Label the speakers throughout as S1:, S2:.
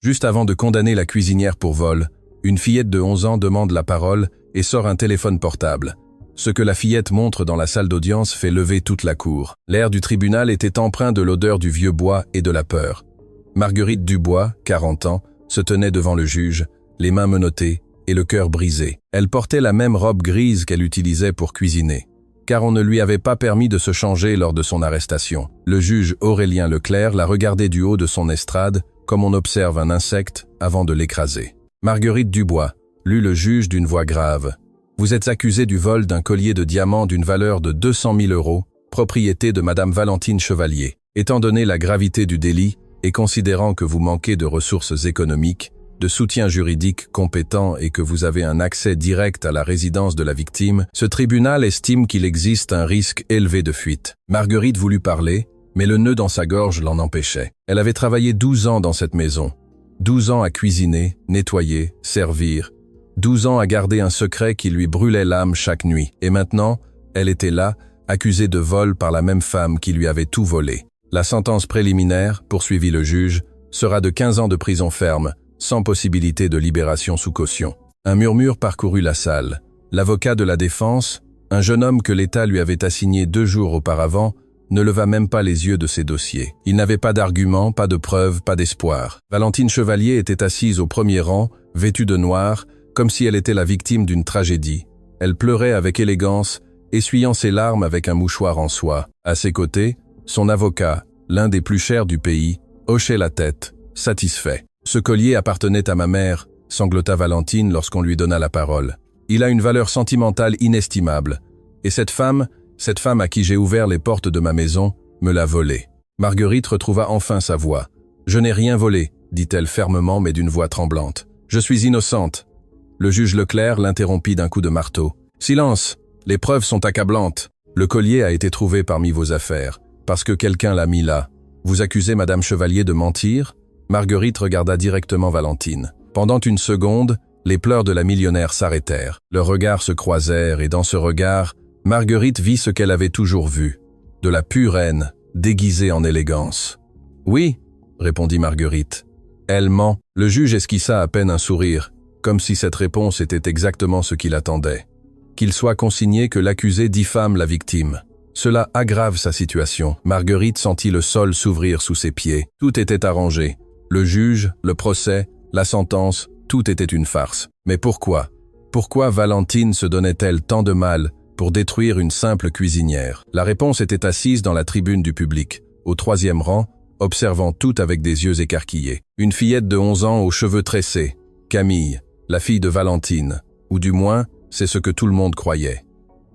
S1: Juste avant de condamner la cuisinière pour vol, une fillette de 11 ans demande la parole et sort un téléphone portable. Ce que la fillette montre dans la salle d'audience fait lever toute la cour. L'air du tribunal était empreint de l'odeur du vieux bois et de la peur. Marguerite Dubois, 40 ans, se tenait devant le juge, les mains menottées et le cœur brisé. Elle portait la même robe grise qu'elle utilisait pour cuisiner, car on ne lui avait pas permis de se changer lors de son arrestation. Le juge Aurélien Leclerc la regardait du haut de son estrade, comme on observe un insecte avant de l'écraser. Marguerite Dubois, lut le juge d'une voix grave. Vous êtes accusée du vol d'un collier de diamants d'une valeur de 200 000 €, propriété de Madame Valentine Chevalier. Étant donné la gravité du délit et considérant que vous manquez de ressources économiques, de soutien juridique compétent et que vous avez un accès direct à la résidence de la victime, ce tribunal estime qu'il existe un risque élevé de fuite. Marguerite voulut parler, mais le nœud dans sa gorge l'en empêchait. Elle avait travaillé 12 ans dans cette maison. 12 ans à cuisiner, nettoyer, servir. 12 ans à garder un secret qui lui brûlait l'âme chaque nuit. Et maintenant, elle était là, accusée de vol par la même femme qui lui avait tout volé. La sentence préliminaire, poursuivit le juge, sera de 15 ans de prison ferme, sans possibilité de libération sous caution. Un murmure parcourut la salle. L'avocat de la défense, un jeune homme que l'État lui avait assigné 2 jours auparavant, ne leva même pas les yeux de ses dossiers. Il n'avait pas d'arguments, pas de preuves, pas d'espoir. Valentine Chevalier était assise au premier rang, vêtue de noir, comme si elle était la victime d'une tragédie. Elle pleurait avec élégance, essuyant ses larmes avec un mouchoir en soie. À ses côtés, son avocat, l'un des plus chers du pays, hochait la tête, satisfait. « Ce collier appartenait à ma mère », sanglota Valentine lorsqu'on lui donna la parole. « Il a une valeur sentimentale inestimable. Et cette femme à qui j'ai ouvert les portes de ma maison, me l'a volé. » Marguerite retrouva enfin sa voix. « Je n'ai rien volé », dit-elle fermement mais d'une voix tremblante. « Je suis innocente. » Le juge Leclerc l'interrompit d'un coup de marteau. « Silence, les preuves sont accablantes. Le collier a été trouvé parmi vos affaires, parce que quelqu'un l'a mis là. Vous accusez Madame Chevalier de mentir ?» Marguerite regarda directement Valentine. Pendant une seconde, les pleurs de la millionnaire s'arrêtèrent. Leurs regards se croisèrent et dans ce regard, Marguerite vit ce qu'elle avait toujours vu. De la pure haine, déguisée en élégance. « Oui », répondit Marguerite. « Elle ment. » Le juge esquissa à peine un sourire, comme si cette réponse était exactement ce qu'il attendait. Qu'il soit consigné que l'accusé diffame la victime. Cela aggrave sa situation. Marguerite sentit le sol s'ouvrir sous ses pieds. Tout était arrangé. Le juge, le procès, la sentence, tout était une farce. Mais pourquoi? Pourquoi Valentine se donnait-elle tant de mal pour détruire une simple cuisinière? La réponse était assise dans la tribune du public, au 3e rang, observant tout avec des yeux écarquillés. Une fillette de 11 ans aux cheveux tressés, Camille, la fille de Valentine, ou du moins, c'est ce que tout le monde croyait.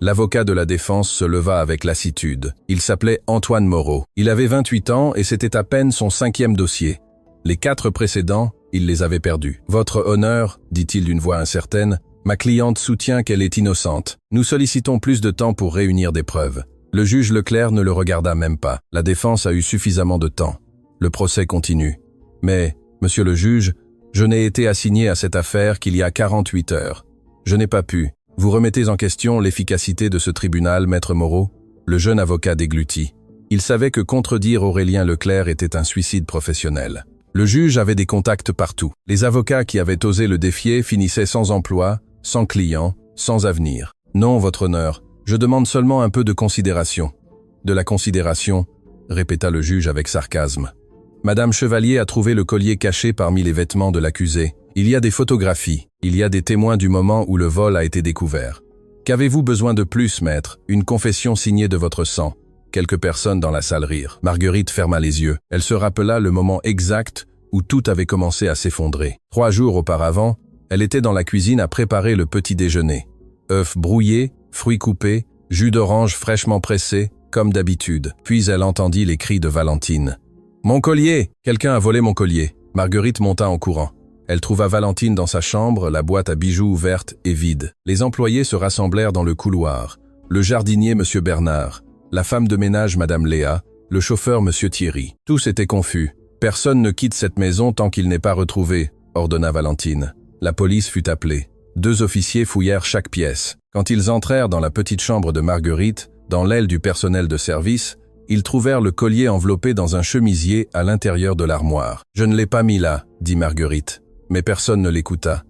S1: L'avocat de la défense se leva avec lassitude. Il s'appelait Antoine Moreau. Il avait 28 ans et c'était à peine son 5e dossier. Les 4 précédents, il les avait perdus. « Votre honneur, dit-il d'une voix incertaine, ma cliente soutient qu'elle est innocente. Nous sollicitons plus de temps pour réunir des preuves. » Le juge Leclerc ne le regarda même pas. La défense a eu suffisamment de temps. Le procès continue. « Mais, monsieur le juge, je n'ai été assigné à cette affaire qu'il y a 48 heures. Je n'ai pas pu. Vous remettez en question l'efficacité de ce tribunal, maître Moreau ?» Le jeune avocat déglutit. Il savait que contredire Aurélien Leclerc était un suicide professionnel. Le juge avait des contacts partout. Les avocats qui avaient osé le défier finissaient sans emploi, sans clients, sans avenir. « Non, votre honneur, je demande seulement un peu de considération. »« De la considération », répéta le juge avec sarcasme. Madame Chevalier a trouvé le collier caché parmi les vêtements de l'accusé. Il y a des photographies, il y a des témoins du moment où le vol a été découvert. Qu'avez-vous besoin de plus, maître? Une confession signée de votre sang. Quelques personnes dans la salle rirent. Marguerite ferma les yeux. Elle se rappela le moment exact où tout avait commencé à s'effondrer. 3 jours auparavant, elle était dans la cuisine à préparer le petit déjeuner. Œufs brouillés, fruits coupés, jus d'orange fraîchement pressé, comme d'habitude. Puis elle entendit les cris de Valentine. « Mon collier! Quelqu'un a volé mon collier !» Marguerite monta en courant. Elle trouva Valentine dans sa chambre, la boîte à bijoux ouverte et vide. Les employés se rassemblèrent dans le couloir. Le jardinier M. Bernard, la femme de ménage Mme Léa, le chauffeur M. Thierry. Tous étaient confus. « Personne ne quitte cette maison tant qu'il n'est pas retrouvé », ordonna Valentine. La police fut appelée. 2 officiers fouillèrent chaque pièce. Quand ils entrèrent dans la petite chambre de Marguerite, dans l'aile du personnel de service, ils trouvèrent le collier enveloppé dans un chemisier à l'intérieur de l'armoire. « Je ne l'ai pas mis là », dit Marguerite. Mais personne ne l'écouta.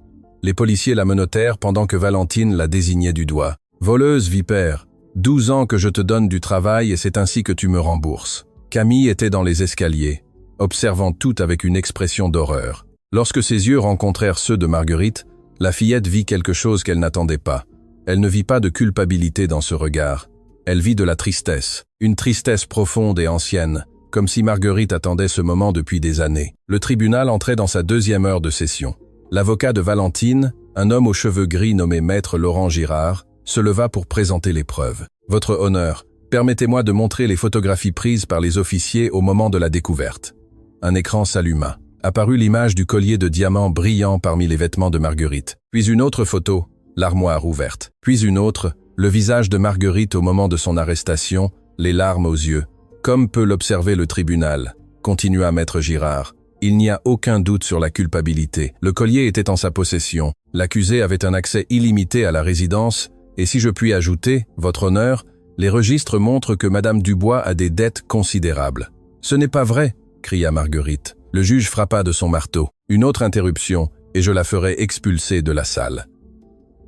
S1: Les policiers la menottèrent pendant que Valentine la désignait du doigt. « Voleuse, vipère, 12 ans que je te donne du travail et c'est ainsi que tu me rembourses. » Camille était dans les escaliers, observant tout avec une expression d'horreur. Lorsque ses yeux rencontrèrent ceux de Marguerite, la fillette vit quelque chose qu'elle n'attendait pas. Elle ne vit pas de culpabilité dans ce regard. Elle vit de la tristesse, une tristesse profonde et ancienne, comme si Marguerite attendait ce moment depuis des années. Le tribunal entrait dans sa 2e heure de session. L'avocat de Valentine, un homme aux cheveux gris nommé Maître Laurent Girard, se leva pour présenter les preuves. « Votre honneur, permettez-moi de montrer les photographies prises par les officiers au moment de la découverte. » Un écran s'alluma. Apparut l'image du collier de diamants brillant parmi les vêtements de Marguerite. Puis une autre photo, l'armoire ouverte. Puis une autre, le visage de Marguerite au moment de son arrestation, les larmes aux yeux. Comme peut l'observer le tribunal, continua Maître Girard. Il n'y a aucun doute sur la culpabilité. Le collier était en sa possession. L'accusé avait un accès illimité à la résidence, et si je puis ajouter, votre honneur, les registres montrent que Madame Dubois a des dettes considérables. Ce n'est pas vrai, cria Marguerite. Le juge frappa de son marteau. Une autre interruption, et je la ferai expulser de la salle.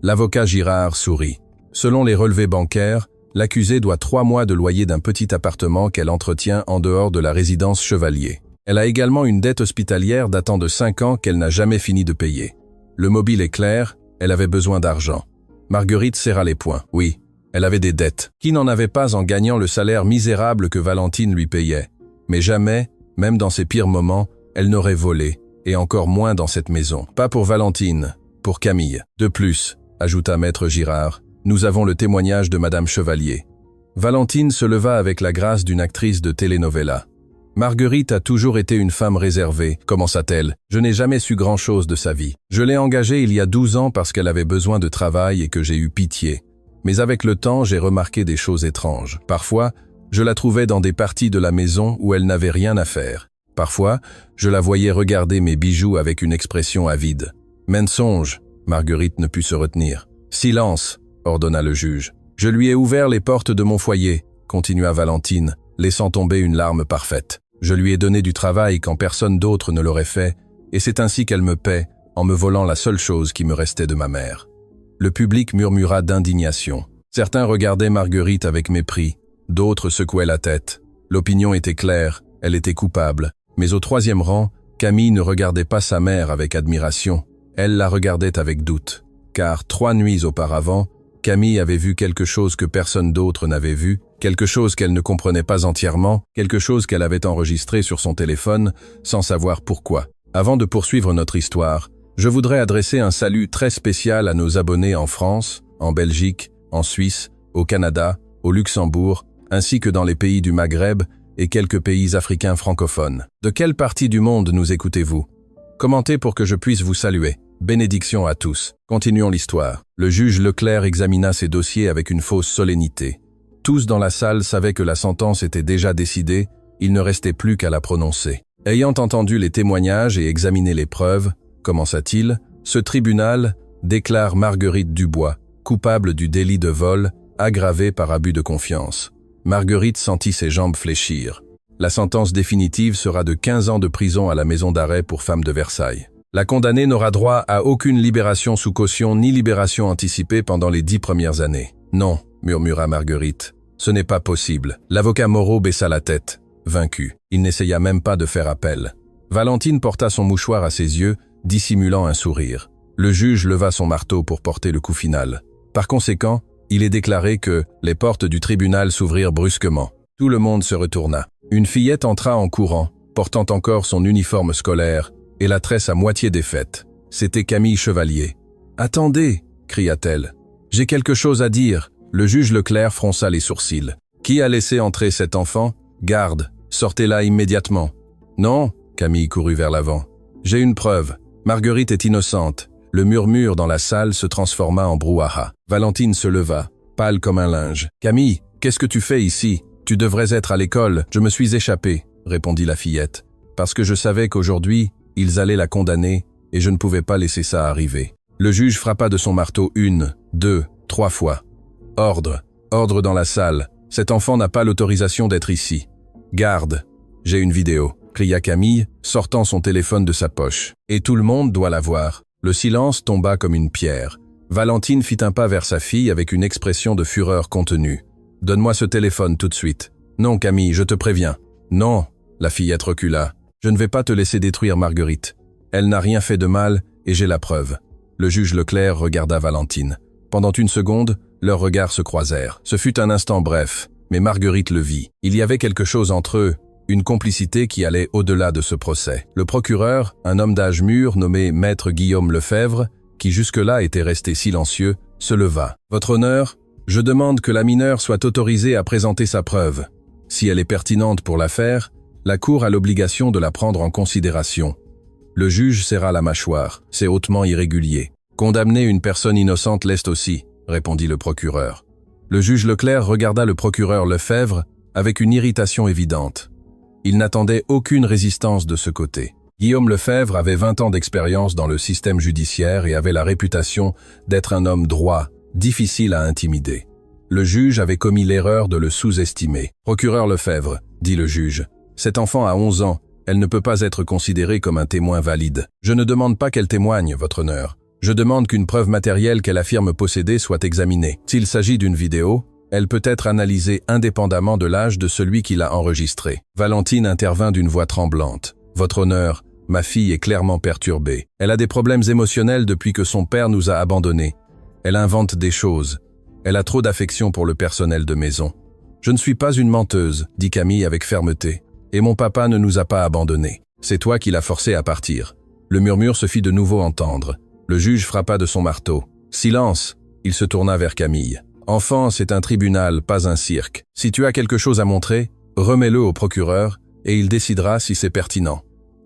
S1: L'avocat Girard sourit. Selon les relevés bancaires, l'accusée doit 3 mois de loyer d'un petit appartement qu'elle entretient en dehors de la résidence Chevalier. Elle a également une dette hospitalière datant de 5 ans qu'elle n'a jamais fini de payer. Le mobile est clair, elle avait besoin d'argent. Marguerite serra les poings. Oui, elle avait des dettes. Qui n'en avait pas en gagnant le salaire misérable que Valentine lui payait? Mais jamais, même dans ses pires moments, elle n'aurait volé, et encore moins dans cette maison. Pas pour Valentine, pour Camille. De plus, ajouta Maître Girard, nous avons le témoignage de Madame Chevalier. Valentine se leva avec la grâce d'une actrice de telenovela. Marguerite a toujours été une femme réservée, commença-t-elle. Je n'ai jamais su grand-chose de sa vie. Je l'ai engagée il y a 12 ans parce qu'elle avait besoin de travail et que j'ai eu pitié. Mais avec le temps, j'ai remarqué des choses étranges. Parfois, je la trouvais dans des parties de la maison où elle n'avait rien à faire. Parfois, je la voyais regarder mes bijoux avec une expression avide. Mensonge, Marguerite ne put se retenir. Silence, ordonna le juge. Je lui ai ouvert les portes de mon foyer, continua Valentine, laissant tomber une larme parfaite. Je lui ai donné du travail quand personne d'autre ne l'aurait fait, et c'est ainsi qu'elle me paie, en me volant la seule chose qui me restait de ma mère. Le public murmura d'indignation. Certains regardaient Marguerite avec mépris, d'autres secouaient la tête. L'opinion était claire, elle était coupable. Mais au 3e rang, Camille ne regardait pas sa mère avec admiration, elle la regardait avec doute. Car 3 nuits auparavant, Camille avait vu quelque chose que personne d'autre n'avait vu, quelque chose qu'elle ne comprenait pas entièrement, quelque chose qu'elle avait enregistré sur son téléphone, sans savoir pourquoi. Avant de poursuivre notre histoire, je voudrais adresser un salut très spécial à nos abonnés en France, en Belgique, en Suisse, au Canada, au Luxembourg, ainsi que dans les pays du Maghreb et quelques pays africains francophones. De quelle partie du monde nous écoutez-vous? Commentez pour que je puisse vous saluer. Bénédiction à tous. Continuons l'histoire. Le juge Leclerc examina ses dossiers avec une fausse solennité. Tous dans la salle savaient que la sentence était déjà décidée, il ne restait plus qu'à la prononcer. Ayant entendu les témoignages et examiné les preuves, commença-t-il, ce tribunal déclare Marguerite Dubois coupable du délit de vol aggravé par abus de confiance. Marguerite sentit ses jambes fléchir. La sentence définitive sera de 15 ans de prison à la maison d'arrêt pour femmes de Versailles. La condamnée n'aura droit à aucune libération sous caution ni libération anticipée pendant les 10 premières années. Non, murmura Marguerite. Ce n'est pas possible. L'avocat Moreau baissa la tête, vaincu. Il n'essaya même pas de faire appel. Valentine porta son mouchoir à ses yeux, dissimulant un sourire. Le juge leva son marteau pour porter le coup final. Par conséquent, il est déclaré que les portes du tribunal s'ouvrirent brusquement. Tout le monde se retourna. Une fillette entra en courant, portant encore son uniforme scolaire et la tresse à moitié défaite. C'était Camille Chevalier. « Attendez !» cria-t-elle. « J'ai quelque chose à dire. » Le juge Leclerc fronça les sourcils. « Qui a laissé entrer cet enfant ? Garde, sortez-la immédiatement. »« Non !» Camille courut vers l'avant. « J'ai une preuve. Marguerite est innocente. » Le murmure dans la salle se transforma en brouhaha. Valentine se leva, pâle comme un linge. « Camille, qu'est-ce que tu fais ici ? Tu devrais être à l'école. Je me suis échappée, » répondit la fillette. « Parce que je savais qu'aujourd'hui, ils allaient la condamner et je ne pouvais pas laisser ça arriver. » Le juge frappa de son marteau 1, 2, 3 fois. « Ordre, ordre dans la salle. Cet enfant n'a pas l'autorisation d'être ici. Garde, j'ai une vidéo, cria Camille, sortant son téléphone de sa poche. Et tout le monde doit la voir. Le silence tomba comme une pierre. Valentine fit un pas vers sa fille avec une expression de fureur contenue. « Donne-moi ce téléphone tout de suite. »« Non, Camille, je te préviens. »« Non !» La fillette recula. « Je ne vais pas te laisser détruire Marguerite. Elle n'a rien fait de mal et j'ai la preuve. » Le juge Leclerc regarda Valentine. Pendant une seconde, leurs regards se croisèrent. Ce fut un instant bref, mais Marguerite le vit. Il y avait quelque chose entre eux, une complicité qui allait au-delà de ce procès. Le procureur, un homme d'âge mûr nommé Maître Guillaume Lefebvre, qui jusque-là était resté silencieux, se leva. « Votre honneur, je demande que la mineure soit autorisée à présenter sa preuve. Si elle est pertinente pour l'affaire, la Cour a l'obligation de la prendre en considération. » Le juge serra la mâchoire. « C'est hautement irrégulier. Condamner une personne innocente l'est aussi, » répondit le procureur. Le juge Leclerc regarda le procureur Lefebvre avec une irritation évidente. Il n'attendait aucune résistance de ce côté. Guillaume Lefebvre avait 20 ans d'expérience dans le système judiciaire et avait la réputation d'être un homme droit, difficile à intimider. Le juge avait commis l'erreur de le sous-estimer. « Procureur Lefebvre, » dit le juge, « cet enfant a 11 ans, elle ne peut pas être considérée comme un témoin valide. Je ne demande pas qu'elle témoigne, votre honneur. Je demande qu'une preuve matérielle qu'elle affirme posséder soit examinée. S'il s'agit d'une vidéo, elle peut être analysée indépendamment de l'âge de celui qui l'a enregistrée. » Valentine intervint d'une voix tremblante. « Votre honneur, ma fille est clairement perturbée. Elle a des problèmes émotionnels depuis que son père nous a abandonnés. Elle invente des choses. Elle a trop d'affection pour le personnel de maison. Je ne suis pas une menteuse, dit Camille avec fermeté. Et mon papa ne nous a pas abandonnés. C'est toi qui l'as forcé à partir. Le murmure se fit de nouveau entendre. Le juge frappa de son marteau. Silence! Il se tourna vers Camille. Enfant, c'est un tribunal, pas un cirque. Si tu as quelque chose à montrer, remets-le au procureur et il décidera si c'est pertinent.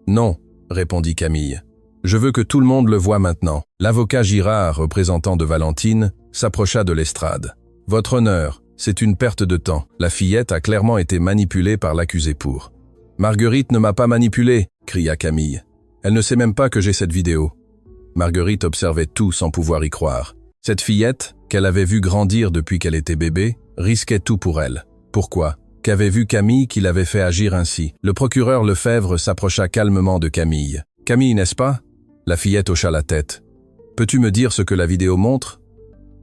S1: Non, répondit Camille. Je veux que tout le monde le voie maintenant. L'avocat Girard, représentant de Valentine, s'approcha de l'estrade. Votre honneur, c'est une perte de temps. La fillette a clairement été manipulée par l'accusé pour. Marguerite ne m'a pas manipulée, cria Camille. Elle ne sait même pas que j'ai cette vidéo. Marguerite observait tout sans pouvoir y croire. Cette fillette, qu'elle avait vue grandir depuis qu'elle était bébé, risquait tout pour elle. Pourquoi ? Qu'avait vu Camille qui l'avait fait agir ainsi? Le procureur Lefebvre s'approcha calmement de Camille. « Camille, n'est-ce pas ?» La fillette hocha la tête. « Peux-tu me dire ce que la vidéo montre ?»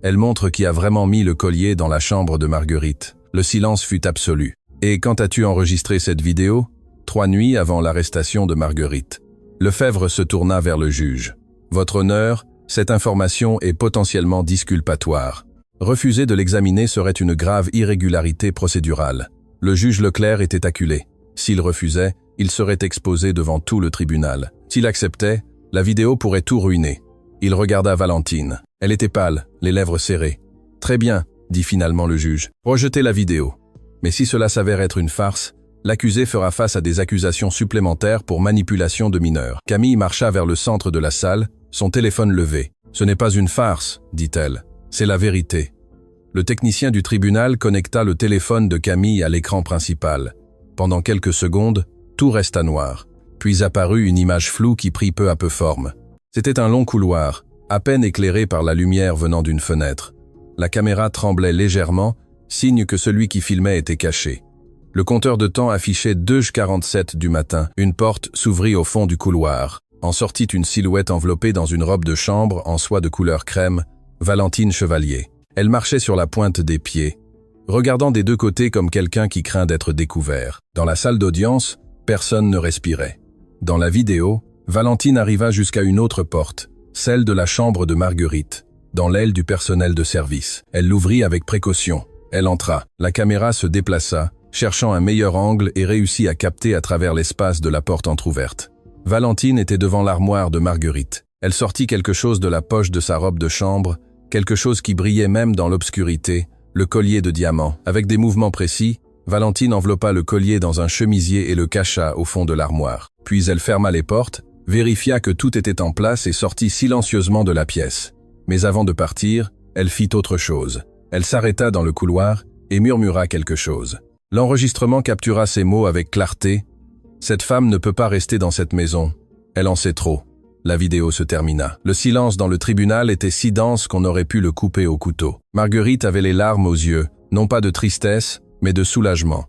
S1: Elle montre qui a vraiment mis le collier dans la chambre de Marguerite. Le silence fut absolu. « Et quand as-tu enregistré cette vidéo ?» 3 nuits avant l'arrestation de Marguerite. Lefebvre se tourna vers le juge. « Votre honneur, cette information est potentiellement disculpatoire. Refuser de l'examiner serait une grave irrégularité procédurale. » Le juge Leclerc était acculé. S'il refusait, il serait exposé devant tout le tribunal. S'il acceptait, la vidéo pourrait tout ruiner. Il regarda Valentine. Elle était pâle, les lèvres serrées. « Très bien, » dit finalement le juge. « Rejetez la vidéo. Mais si cela s'avère être une farce, l'accusé fera face à des accusations supplémentaires pour manipulation de mineurs. » Camille marcha vers le centre de la salle, son téléphone levé. « Ce n'est pas une farce, dit-elle. C'est la vérité. » Le technicien du tribunal connecta le téléphone de Camille à l'écran principal. Pendant quelques secondes, tout resta noir. Puis apparut une image floue qui prit peu à peu forme. C'était un long couloir, à peine éclairé par la lumière venant d'une fenêtre. La caméra tremblait légèrement, signe que celui qui filmait était caché. Le compteur de temps affichait 2h47 du matin. Une porte s'ouvrit au fond du couloir. En sortit une silhouette enveloppée dans une robe de chambre en soie de couleur crème, Valentine Chevalier. Elle marchait sur la pointe des pieds, regardant des deux côtés comme quelqu'un qui craint d'être découvert. Dans la salle d'audience, personne ne respirait. Dans la vidéo, Valentine arriva jusqu'à une autre porte, celle de la chambre de Marguerite, dans l'aile du personnel de service. Elle l'ouvrit avec précaution. Elle entra. La caméra se déplaça, cherchant un meilleur angle et réussit à capter à travers l'espace de la porte entr'ouverte. Valentine était devant l'armoire de Marguerite. Elle sortit quelque chose de la poche de sa robe de chambre, quelque chose qui brillait même dans l'obscurité, le collier de diamants. Avec des mouvements précis, Valentine enveloppa le collier dans un chemisier et le cacha au fond de l'armoire. Puis elle ferma les portes, vérifia que tout était en place et sortit silencieusement de la pièce. Mais avant de partir, elle fit autre chose. Elle s'arrêta dans le couloir et murmura quelque chose. L'enregistrement captura ces mots avec clarté. « Cette femme ne peut pas rester dans cette maison. Elle en sait trop. » La vidéo se termina. Le silence dans le tribunal était si dense qu'on aurait pu le couper au couteau. Marguerite avait les larmes aux yeux, non pas de tristesse, mais de soulagement.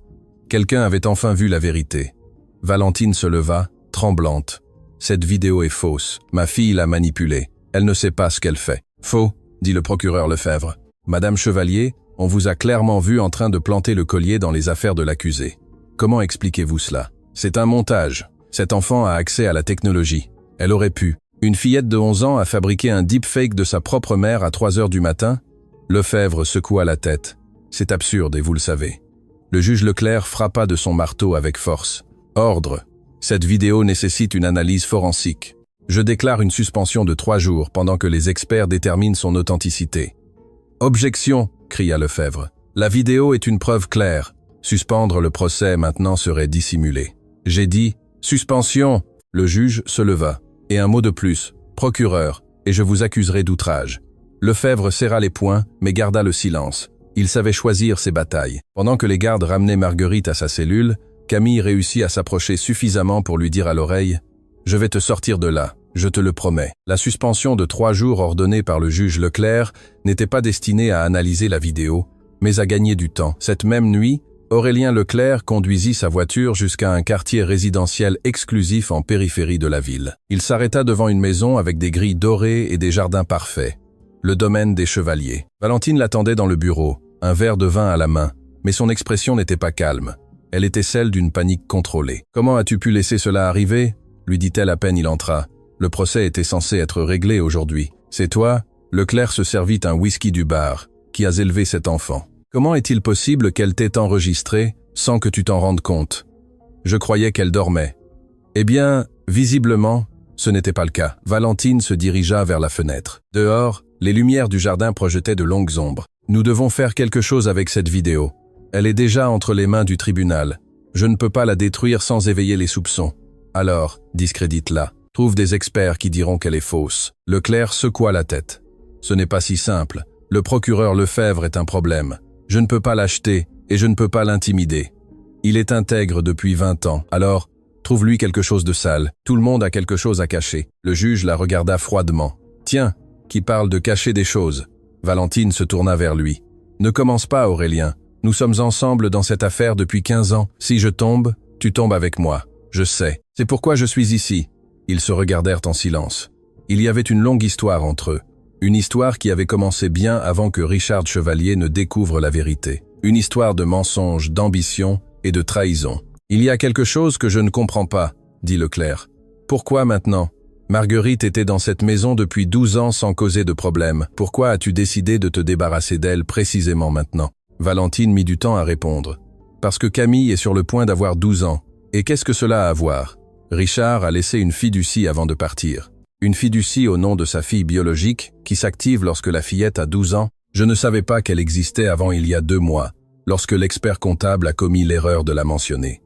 S1: Quelqu'un avait enfin vu la vérité. Valentine se leva, tremblante. Cette vidéo est fausse. Ma fille l'a manipulée. Elle ne sait pas ce qu'elle fait. Faux, dit le procureur Lefebvre. Madame Chevalier, on vous a clairement vu en train de planter le collier dans les affaires de l'accusé. Comment expliquez-vous cela? C'est un montage. Cet enfant a accès à la technologie. Elle aurait pu. Une fillette de 11 ans a fabriqué un deepfake de sa propre mère à 3 heures du matin? Lefebvre secoua la tête. C'est absurde et vous le savez. Le juge Leclerc frappa de son marteau avec force. Ordre. Cette vidéo nécessite une analyse forensique. Je déclare une suspension de 3 jours pendant que les experts déterminent son authenticité. Objection, cria Lefebvre. La vidéo est une preuve claire. Suspendre le procès maintenant serait dissimulé. J'ai dit suspension. Le juge se leva. Et un mot de plus, procureur, et je vous accuserai d'outrage. Lefebvre serra les poings, mais garda le silence. Il savait choisir ses batailles. Pendant que les gardes ramenaient Marguerite à sa cellule, Camille réussit à s'approcher suffisamment pour lui dire à l'oreille « Je vais te sortir de là, je te le promets ». La suspension de 3 jours ordonnée par le juge Leclerc n'était pas destinée à analyser la vidéo, mais à gagner du temps. Cette même nuit, Aurélien Leclerc conduisit sa voiture jusqu'à un quartier résidentiel exclusif en périphérie de la ville. Il s'arrêta devant une maison avec des grilles dorées et des jardins parfaits. Le domaine des Chevaliers. Valentine l'attendait dans le bureau, un verre de vin à la main, mais son expression n'était pas calme. Elle était celle d'une panique contrôlée. « Comment as-tu pu laisser cela arriver ?» lui dit-elle à peine il entra. Le procès était censé être réglé aujourd'hui. « C'est toi ?» Leclerc se servit un whisky du bar, qui as élevé cet enfant. Comment est-il possible qu'elle t'ait enregistré sans que tu t'en rendes compte? Je croyais qu'elle dormait. Eh bien, visiblement, ce n'était pas le cas. Valentine se dirigea vers la fenêtre. Dehors, les lumières du jardin projetaient de longues ombres. Nous devons faire quelque chose avec cette vidéo. Elle est déjà entre les mains du tribunal. Je ne peux pas la détruire sans éveiller les soupçons. Alors, discrédite-la. Trouve des experts qui diront qu'elle est fausse. Leclerc secoua la tête. Ce n'est pas si simple. Le procureur Lefebvre est un problème. Je ne peux pas l'acheter et je ne peux pas l'intimider. Il est intègre depuis 20 ans, alors trouve-lui quelque chose de sale. Tout le monde a quelque chose à cacher. Le juge la regarda froidement. Tiens, qui parle de cacher des choses. Valentine se tourna vers lui. Ne commence pas, Aurélien. Nous sommes ensemble dans cette affaire depuis 15 ans. Si je tombe, tu tombes avec moi. Je sais. C'est pourquoi je suis ici. Ils se regardèrent en silence. Il y avait une longue histoire entre eux. Une histoire qui avait commencé bien avant que Richard Chevalier ne découvre la vérité. Une histoire de mensonges, d'ambition et de trahison. « Il y a quelque chose que je ne comprends pas », dit Leclerc. « Pourquoi maintenant ? Marguerite était dans cette maison depuis 12 ans sans causer de problème. Pourquoi as-tu décidé de te débarrasser d'elle précisément maintenant ?» Valentine mit du temps à répondre. « Parce que Camille est sur le point d'avoir 12 ans. Et qu'est-ce que cela a à voir ? Richard a laissé une fiducie avant de partir. Une fiducie au nom de sa fille biologique qui s'active lorsque la fillette a 12 ans. Je ne savais pas qu'elle existait avant il y a 2 mois, lorsque l'expert comptable a commis l'erreur de la mentionner. »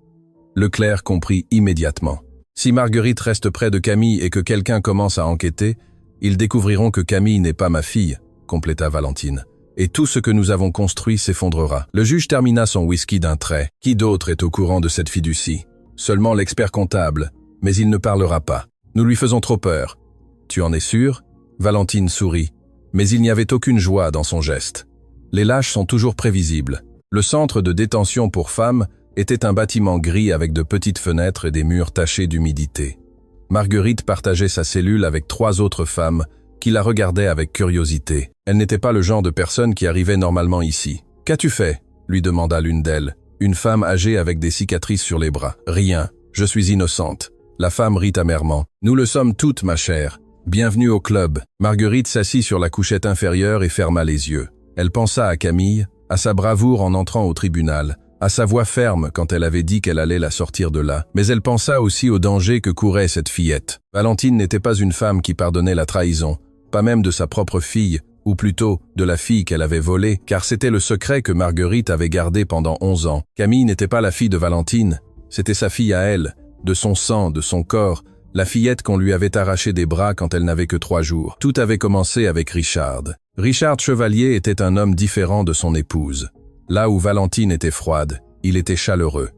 S1: Leclerc comprit immédiatement. Si Marguerite reste près de Camille et que quelqu'un commence à enquêter, ils découvriront que Camille n'est pas ma fille, compléta Valentine. Et tout ce que nous avons construit s'effondrera. Le juge termina son whisky d'un trait. Qui d'autre est au courant de cette fiducie? Seulement l'expert comptable, mais il ne parlera pas. Nous lui faisons trop peur. Tu en es sûr? Valentine sourit, mais il n'y avait aucune joie dans son geste. Les lâches sont toujours prévisibles. Le centre de détention pour femmes était un bâtiment gris avec de petites fenêtres et des murs tachés d'humidité. Marguerite partageait sa cellule avec 3 autres femmes qui la regardaient avec curiosité. Elle n'était pas le genre de personne qui arrivait normalement ici. « Qu'as-tu fait ?» lui demanda l'une d'elles, une femme âgée avec des cicatrices sur les bras. « Rien, je suis innocente. » La femme rit amèrement. « Nous le sommes toutes, ma chère. Bienvenue au club. » Marguerite s'assit sur la couchette inférieure et ferma les yeux. Elle pensa à Camille, à sa bravoure en entrant au tribunal, à sa voix ferme quand elle avait dit qu'elle allait la sortir de là. Mais elle pensa aussi au danger que courait cette fillette. Valentine n'était pas une femme qui pardonnait la trahison, pas même de sa propre fille, ou plutôt de la fille qu'elle avait volée, car c'était le secret que Marguerite avait gardé pendant 11 ans. Camille n'était pas la fille de Valentine, c'était sa fille à elle, de son sang, de son corps, la fillette qu'on lui avait arrachée des bras quand elle n'avait que 3 jours. Tout avait commencé avec Richard. Richard Chevalier était un homme différent de son épouse. Là où Valentine était froide, il était chaleureux.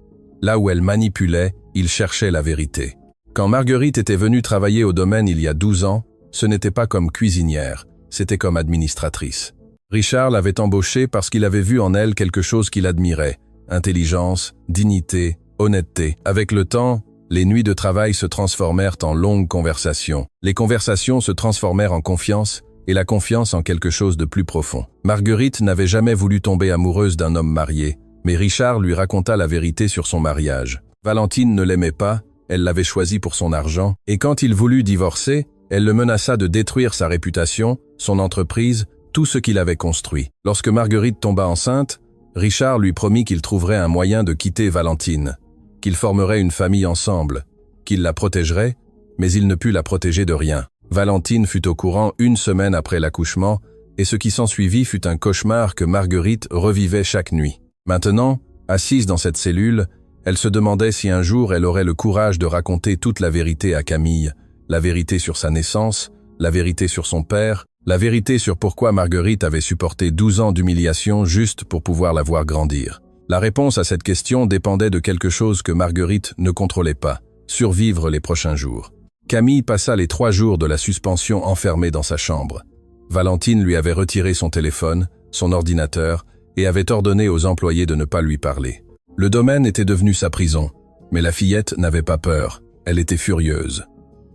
S1: Là où elle manipulait, il cherchait la vérité. Quand Marguerite était venue travailler au domaine il y a 12 ans, ce n'était pas comme cuisinière, c'était comme administratrice. Richard l'avait embauchée parce qu'il avait vu en elle quelque chose qu'il admirait, intelligence, dignité, honnêteté. Avec le temps, les nuits de travail se transformèrent en longues conversations. Les conversations se transformèrent en confiance, et la confiance en quelque chose de plus profond. Marguerite n'avait jamais voulu tomber amoureuse d'un homme marié, mais Richard lui raconta la vérité sur son mariage. Valentine ne l'aimait pas, elle l'avait choisi pour son argent, et quand il voulut divorcer, elle le menaça de détruire sa réputation, son entreprise, tout ce qu'il avait construit. Lorsque Marguerite tomba enceinte, Richard lui promit qu'il trouverait un moyen de quitter Valentine, qu'ils formeraient une famille ensemble, qu'il la protégerait, mais il ne put la protéger de rien. Valentine fut au courant une semaine après l'accouchement, et ce qui s'ensuivit fut un cauchemar que Marguerite revivait chaque nuit. Maintenant, assise dans cette cellule, elle se demandait si un jour elle aurait le courage de raconter toute la vérité à Camille, la vérité sur sa naissance, la vérité sur son père, la vérité sur pourquoi Marguerite avait supporté 12 ans d'humiliation juste pour pouvoir la voir grandir. La réponse à cette question dépendait de quelque chose que Marguerite ne contrôlait pas, survivre les prochains jours. Camille passa les 3 jours de la suspension enfermée dans sa chambre. Valentine lui avait retiré son téléphone, son ordinateur, et avait ordonné aux employés de ne pas lui parler. Le domaine était devenu sa prison, mais la fillette n'avait pas peur, elle était furieuse.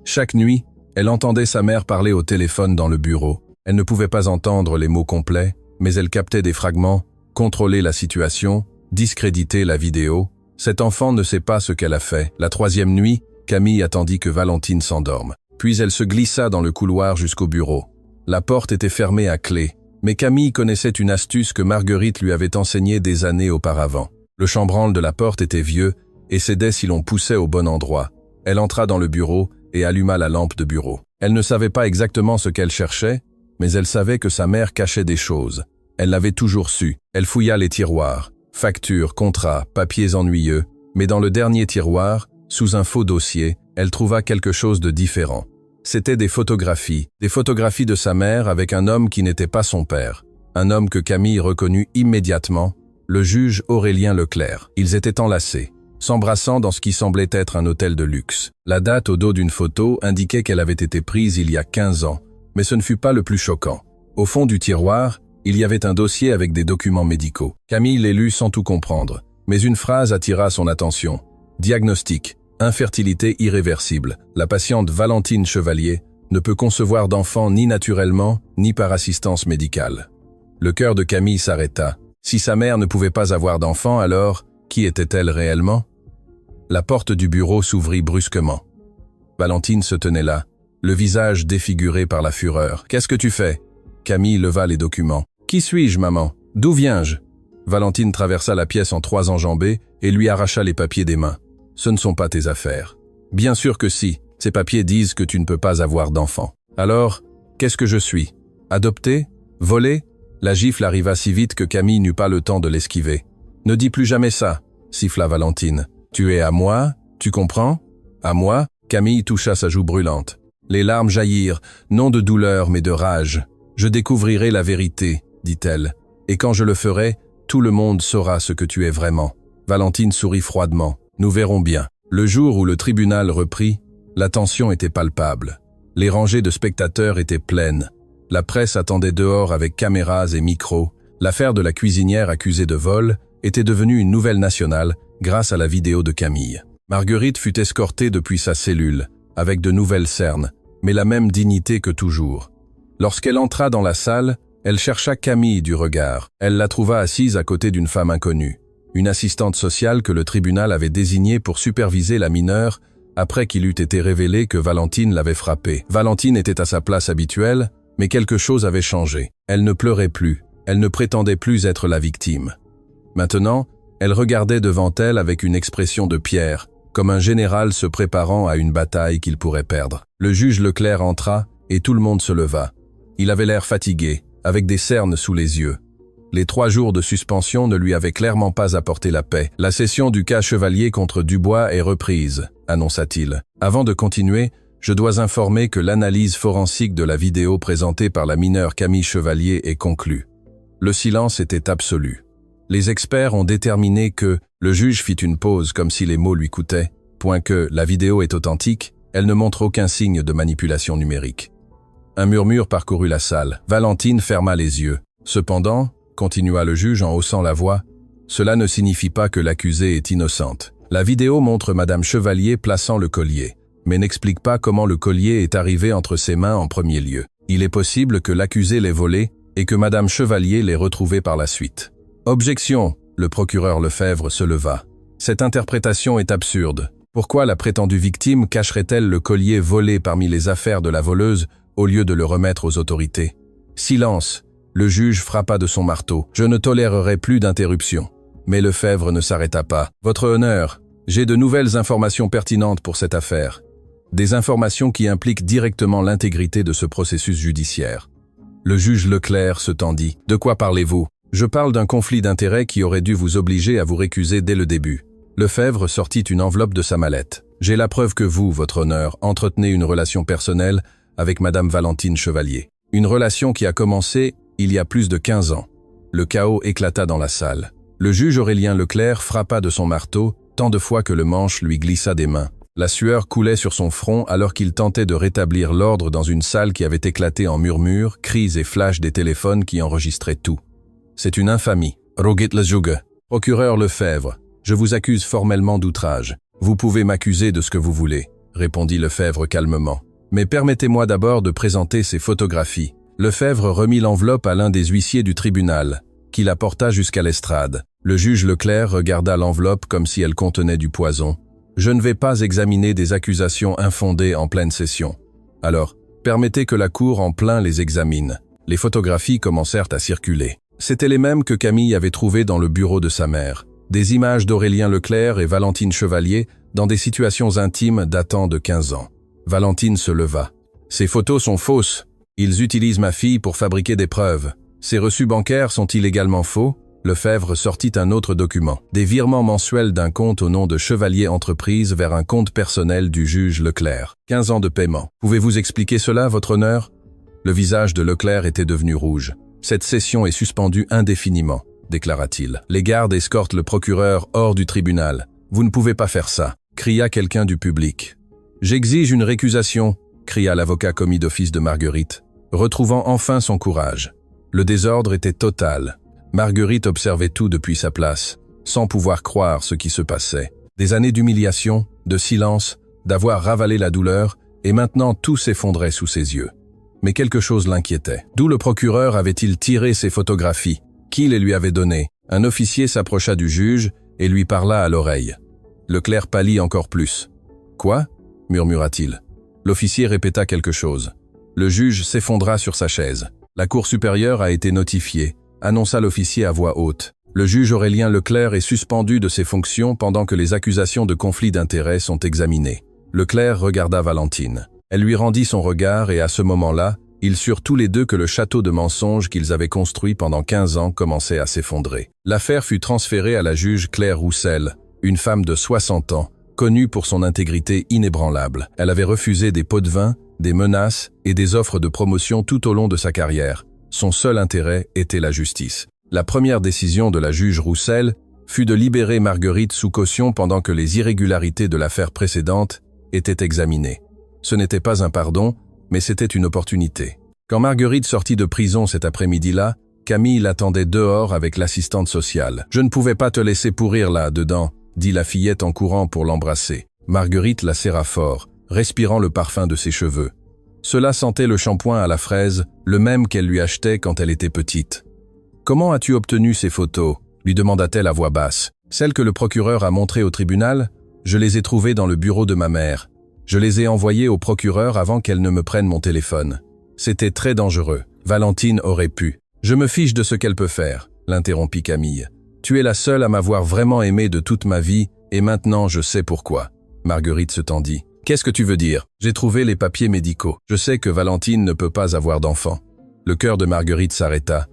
S1: Chaque nuit, elle entendait sa mère parler au téléphone dans le bureau. Elle ne pouvait pas entendre les mots complets, mais elle captait des fragments, contrôlait la situation, discréditait la vidéo. Cet enfant ne sait pas ce qu'elle a fait. La 3e nuit, Camille attendit que Valentine s'endorme. Puis elle se glissa dans le couloir jusqu'au bureau. La porte était fermée à clé, mais Camille connaissait une astuce que Marguerite lui avait enseignée des années auparavant. Le chambranle de la porte était vieux et cédait si l'on poussait au bon endroit. Elle entra dans le bureau et alluma la lampe de bureau. Elle ne savait pas exactement ce qu'elle cherchait, mais elle savait que sa mère cachait des choses. Elle l'avait toujours su. Elle fouilla les tiroirs, factures, contrats, papiers ennuyeux, mais dans le dernier tiroir, sous un faux dossier, elle trouva quelque chose de différent. C'étaient des photographies de sa mère avec un homme qui n'était pas son père. Un homme que Camille reconnut immédiatement, le juge Aurélien Leclerc. Ils étaient enlacés, s'embrassant dans ce qui semblait être un hôtel de luxe. La date au dos d'une photo indiquait qu'elle avait été prise il y a 15 ans, mais ce ne fut pas le plus choquant. Au fond du tiroir, il y avait un dossier avec des documents médicaux. Camille les lut sans tout comprendre, mais une phrase attira son attention. Diagnostic. Infertilité irréversible. La patiente Valentine Chevalier ne peut concevoir d'enfant ni naturellement, ni par assistance médicale. Le cœur de Camille s'arrêta. Si sa mère ne pouvait pas avoir d'enfant, alors, qui était-elle réellement? La porte du bureau s'ouvrit brusquement. Valentine se tenait là, le visage défiguré par la fureur. « Qu'est-ce que tu fais ?» Camille leva les documents. « Qui suis-je, maman? D'où viens-je » Valentine traversa la pièce en 3 enjambées et lui arracha les papiers des mains. « Ce ne sont pas tes affaires. »« Bien sûr que si. Ces papiers disent que tu ne peux pas avoir d'enfant. »« Alors, qu'est-ce que je suis? Adopté? Volé ?» La gifle arriva si vite que Camille n'eut pas le temps de l'esquiver. « Ne dis plus jamais ça, » siffla Valentine. « Tu es à moi, tu comprends? À moi ?» Camille toucha sa joue brûlante. Les larmes jaillirent, non de douleur mais de rage. « Je découvrirai la vérité, » dit-elle. « Et quand je le ferai, tout le monde saura ce que tu es vraiment. » Valentine sourit froidement. « Nous verrons bien. » Le jour où le tribunal reprit, la tension était palpable. Les rangées de spectateurs étaient pleines. La presse attendait dehors avec caméras et micros. L'affaire de la cuisinière accusée de vol était devenue une nouvelle nationale grâce à la vidéo de Camille. Marguerite fut escortée depuis sa cellule, avec de nouvelles cernes, mais la même dignité que toujours. Lorsqu'elle entra dans la salle, elle chercha Camille du regard. Elle la trouva assise à côté d'une femme inconnue, une assistante sociale que le tribunal avait désignée pour superviser la mineure après qu'il eût été révélé que Valentine l'avait frappée. Valentine était à sa place habituelle, mais quelque chose avait changé. Elle ne pleurait plus, elle ne prétendait plus être la victime. Maintenant, elle regardait devant elle avec une expression de pierre, comme un général se préparant à une bataille qu'il pourrait perdre. Le juge Leclerc entra et tout le monde se leva. Il avait l'air fatigué, avec des cernes sous les yeux. Les 3 jours de suspension ne lui avaient clairement pas apporté la paix. « La session du cas Chevalier contre Dubois est reprise », annonça-t-il. « Avant de continuer, je dois informer que l'analyse forensique de la vidéo présentée par la mineure Camille Chevalier est conclue. » Le silence était absolu. Les experts ont déterminé que, le juge fit une pause comme si les mots lui coûtaient, point que la vidéo est authentique, elle ne montre aucun signe de manipulation numérique. Un murmure parcourut la salle. Valentine ferma les yeux. Cependant, continua le juge en haussant la voix, Cela ne signifie pas que l'accusée est innocente. La vidéo montre Madame Chevalier plaçant le collier, mais n'explique pas comment le collier est arrivé entre ses mains en premier lieu. Il est possible que l'accusé l'ait volé et que Madame Chevalier l'ait retrouvé par la suite. Objection, le procureur Lefebvre se leva. Cette interprétation est absurde. Pourquoi la prétendue victime cacherait-elle le collier volé parmi les affaires de la voleuse au lieu de le remettre aux autorités? Silence. Le juge frappa de son marteau. Je ne tolérerai plus d'interruption. Mais Lefebvre ne s'arrêta pas. Votre honneur, j'ai de nouvelles informations pertinentes pour cette affaire. Des informations qui impliquent directement l'intégrité de ce processus judiciaire. Le juge Leclerc se tendit. De quoi parlez-vous? Je parle d'un conflit d'intérêts qui aurait dû vous obliger à vous récuser dès le début. Lefebvre sortit une enveloppe de sa mallette. J'ai la preuve que vous, votre honneur, entretenez une relation personnelle avec Madame Valentine Chevalier. Une relation qui a commencé il y a plus de 15 ans. Le chaos éclata dans la salle. Le juge Aurélien Leclerc frappa de son marteau tant de fois que le manche lui glissa des mains. La sueur coulait sur son front alors qu'il tentait de rétablir l'ordre dans une salle qui avait éclaté en murmures, cris et flashs des téléphones qui enregistraient tout. C'est une infamie. Rogit le juge. Procureur Lefebvre, je vous accuse formellement d'outrage. Vous pouvez m'accuser de ce que vous voulez, répondit Lefebvre calmement. Mais permettez-moi d'abord de présenter ces photographies. Lefebvre remit l'enveloppe à l'un des huissiers du tribunal, qui la porta jusqu'à l'estrade. Le juge Leclerc regarda l'enveloppe comme si elle contenait du poison. Je ne vais pas examiner des accusations infondées en pleine session. Alors, permettez que la cour en plein les examine. Les photographies commencèrent à circuler. C'étaient les mêmes que Camille avait trouvées dans le bureau de sa mère. Des images d'Aurélien Leclerc et Valentine Chevalier dans des situations intimes datant de 15 ans. Valentine se leva. Ces photos sont fausses. Ils utilisent ma fille pour fabriquer des preuves. Ces reçus bancaires sont-ils également faux? Lefebvre sortit un autre document. Des virements mensuels d'un compte au nom de Chevalier Entreprise vers un compte personnel du juge Leclerc. 15 ans de paiement. Pouvez-vous expliquer cela, votre honneur? Le visage de Leclerc était devenu rouge. Cette session est suspendue indéfiniment, déclara-t-il. Les gardes escortent le procureur hors du tribunal. Vous ne pouvez pas faire ça, cria quelqu'un du public. J'exige une récusation, cria l'avocat commis d'office de Marguerite, retrouvant enfin son courage. Le désordre était total. Marguerite observait tout depuis sa place, sans pouvoir croire ce qui se passait. Des années d'humiliation, de silence, d'avoir ravalé la douleur, et maintenant tout s'effondrait sous ses yeux. Mais quelque chose l'inquiétait. D'où le procureur avait-il tiré ces photographies? Qui les lui avait données? Un officier s'approcha du juge et lui parla à l'oreille. Leclerc pâlit encore plus. « Quoi ?» murmura-t-il. L'officier répéta quelque chose. Le juge s'effondra sur sa chaise. La cour supérieure a été notifiée, annonça l'officier à voix haute. Le juge Aurélien Leclerc est suspendu de ses fonctions pendant que les accusations de conflit d'intérêts sont examinées. Leclerc regarda Valentine. Elle lui rendit son regard et à ce moment-là, ils surent tous les deux que le château de mensonges qu'ils avaient construit pendant 15 ans commençait à s'effondrer. L'affaire fut transférée à la juge Claire Roussel, une femme de 60 ans, connue pour son intégrité inébranlable. Elle avait refusé des pots de vin, des menaces et des offres de promotion tout au long de sa carrière. Son seul intérêt était la justice. La première décision de la juge Roussel fut de libérer Marguerite sous caution pendant que les irrégularités de l'affaire précédente étaient examinées. Ce n'était pas un pardon, mais c'était une opportunité. Quand Marguerite sortit de prison cet après-midi-là, Camille l'attendait dehors avec l'assistante sociale. « Je ne pouvais pas te laisser pourrir là-dedans », dit la fillette en courant pour l'embrasser. Marguerite la serra fort, respirant le parfum de ses cheveux. Cela sentait le shampoing à la fraise, le même qu'elle lui achetait quand elle était petite. « Comment as-tu obtenu ces photos ?» lui demanda-t-elle à voix basse. « Celles que le procureur a montrées au tribunal, je les ai trouvées dans le bureau de ma mère. Je les ai envoyées au procureur avant qu'elle ne me prenne mon téléphone. C'était très dangereux. Valentine aurait pu. Je me fiche de ce qu'elle peut faire, l'interrompit Camille. Tu es la seule à m'avoir vraiment aimé de toute ma vie, et maintenant je sais pourquoi. Marguerite se tendit. Qu'est-ce que tu veux dire? J'ai trouvé les papiers médicaux. Je sais que Valentine ne peut pas avoir d'enfant. Le cœur de Marguerite s'arrêta.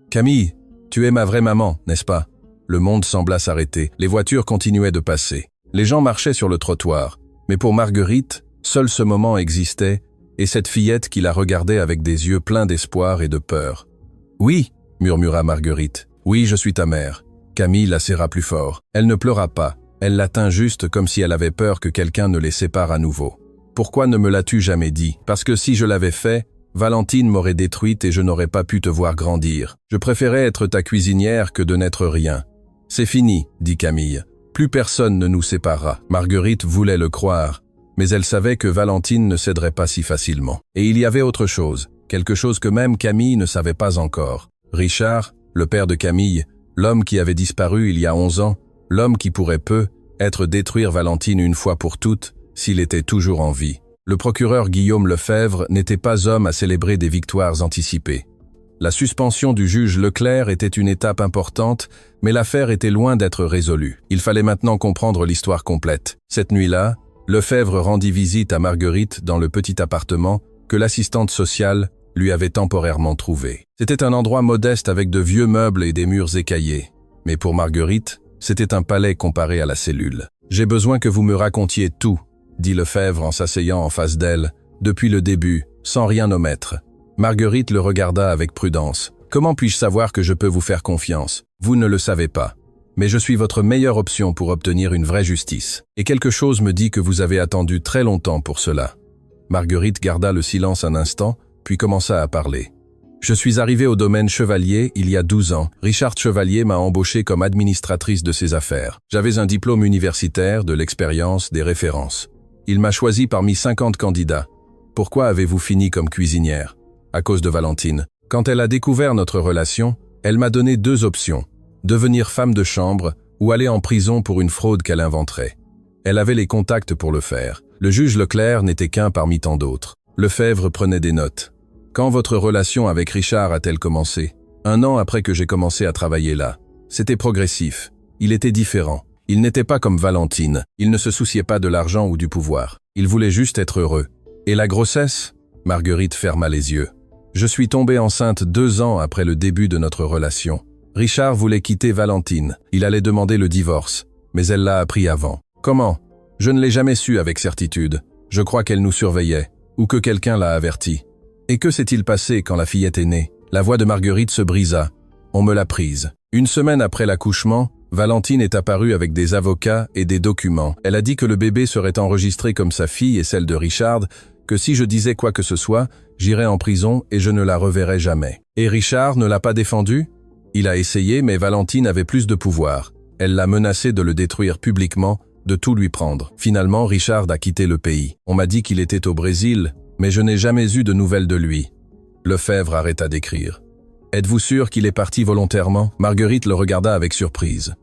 S1: Camille, tu es ma vraie maman, n'est-ce pas? Le monde sembla s'arrêter. Les voitures continuaient de passer. Les gens marchaient sur le trottoir. Mais pour Marguerite, seul ce moment existait, et cette fillette qui la regardait avec des yeux pleins d'espoir et de peur. « Oui » murmura Marguerite. « Oui, je suis ta mère. » Camille la serra plus fort. Elle ne pleura pas. Elle la tint juste comme si elle avait peur que quelqu'un ne les sépare à nouveau. « Pourquoi ne me l'as-tu jamais dit? Parce que si je l'avais fait, Valentine m'aurait détruite et je n'aurais pas pu te voir grandir. Je préférais être ta cuisinière que de n'être rien. C'est fini, dit Camille. Plus personne ne nous séparera. Marguerite voulait le croire, mais elle savait que Valentine ne céderait pas si facilement. Et il y avait autre chose, quelque chose que même Camille ne savait pas encore. Richard, le père de Camille, l'homme qui avait disparu il y a 11 ans, l'homme qui pourrait peut-être détruire Valentine une fois pour toutes, s'il était toujours en vie. Le procureur Guillaume Lefebvre n'était pas homme à célébrer des victoires anticipées. La suspension du juge Leclerc était une étape importante, mais l'affaire était loin d'être résolue. Il fallait maintenant comprendre l'histoire complète. Cette nuit-là, Lefebvre rendit visite à Marguerite dans le petit appartement que l'assistante sociale lui avait temporairement trouvé. C'était un endroit modeste avec de vieux meubles et des murs écaillés. Mais pour Marguerite, c'était un palais comparé à la cellule. « J'ai besoin que vous me racontiez tout », dit Lefebvre en s'asseyant en face d'elle, depuis le début, sans rien omettre. Marguerite le regarda avec prudence. « Comment puis-je savoir que je peux vous faire confiance? Vous ne le savez pas. Mais je suis votre meilleure option pour obtenir une vraie justice. Et quelque chose me dit que vous avez attendu très longtemps pour cela. » Marguerite garda le silence un instant, puis commença à parler. « Je suis arrivée au domaine Chevalier il y a 12 ans. Richard Chevalier m'a embauchée comme administratrice de ses affaires. J'avais un diplôme universitaire, de l'expérience, des références. Il m'a choisi parmi 50 candidats. Pourquoi avez-vous fini comme cuisinière? À cause de Valentine. Quand elle a découvert notre relation, elle m'a donné 2 options. Devenir femme de chambre ou aller en prison pour une fraude qu'elle inventerait. Elle avait les contacts pour le faire. Le juge Leclerc n'était qu'un parmi tant d'autres. Lefebvre prenait des notes. Quand votre relation avec Richard a-t-elle commencé? 1 an après que j'ai commencé à travailler là. C'était progressif. Il était différent. Il n'était pas comme Valentine. Il ne se souciait pas de l'argent ou du pouvoir. Il voulait juste être heureux. Et la grossesse? Marguerite ferma les yeux. Je suis tombée enceinte 2 ans après le début de notre relation. Richard voulait quitter Valentine. Il allait demander le divorce. Mais elle l'a appris avant. Comment? Je ne l'ai jamais su avec certitude. Je crois qu'elle nous surveillait. Ou que quelqu'un l'a averti. Et que s'est-il passé quand la fillette est née? La voix de Marguerite se brisa. On me l'a prise. 1 semaine après l'accouchement, Valentine est apparue avec des avocats et des documents. Elle a dit que le bébé serait enregistré comme sa fille et celle de Richard, que si je disais quoi que ce soit, j'irais en prison et je ne la reverrais jamais. Et Richard ne l'a pas défendu? Il a essayé, mais Valentine avait plus de pouvoir. Elle l'a menacé de le détruire publiquement, de tout lui prendre. Finalement, Richard a quitté le pays. On m'a dit qu'il était au Brésil, mais je n'ai jamais eu de nouvelles de lui. Lefebvre arrêta d'écrire. Êtes-vous sûr qu'il est parti volontairement? Marguerite le regarda avec surprise.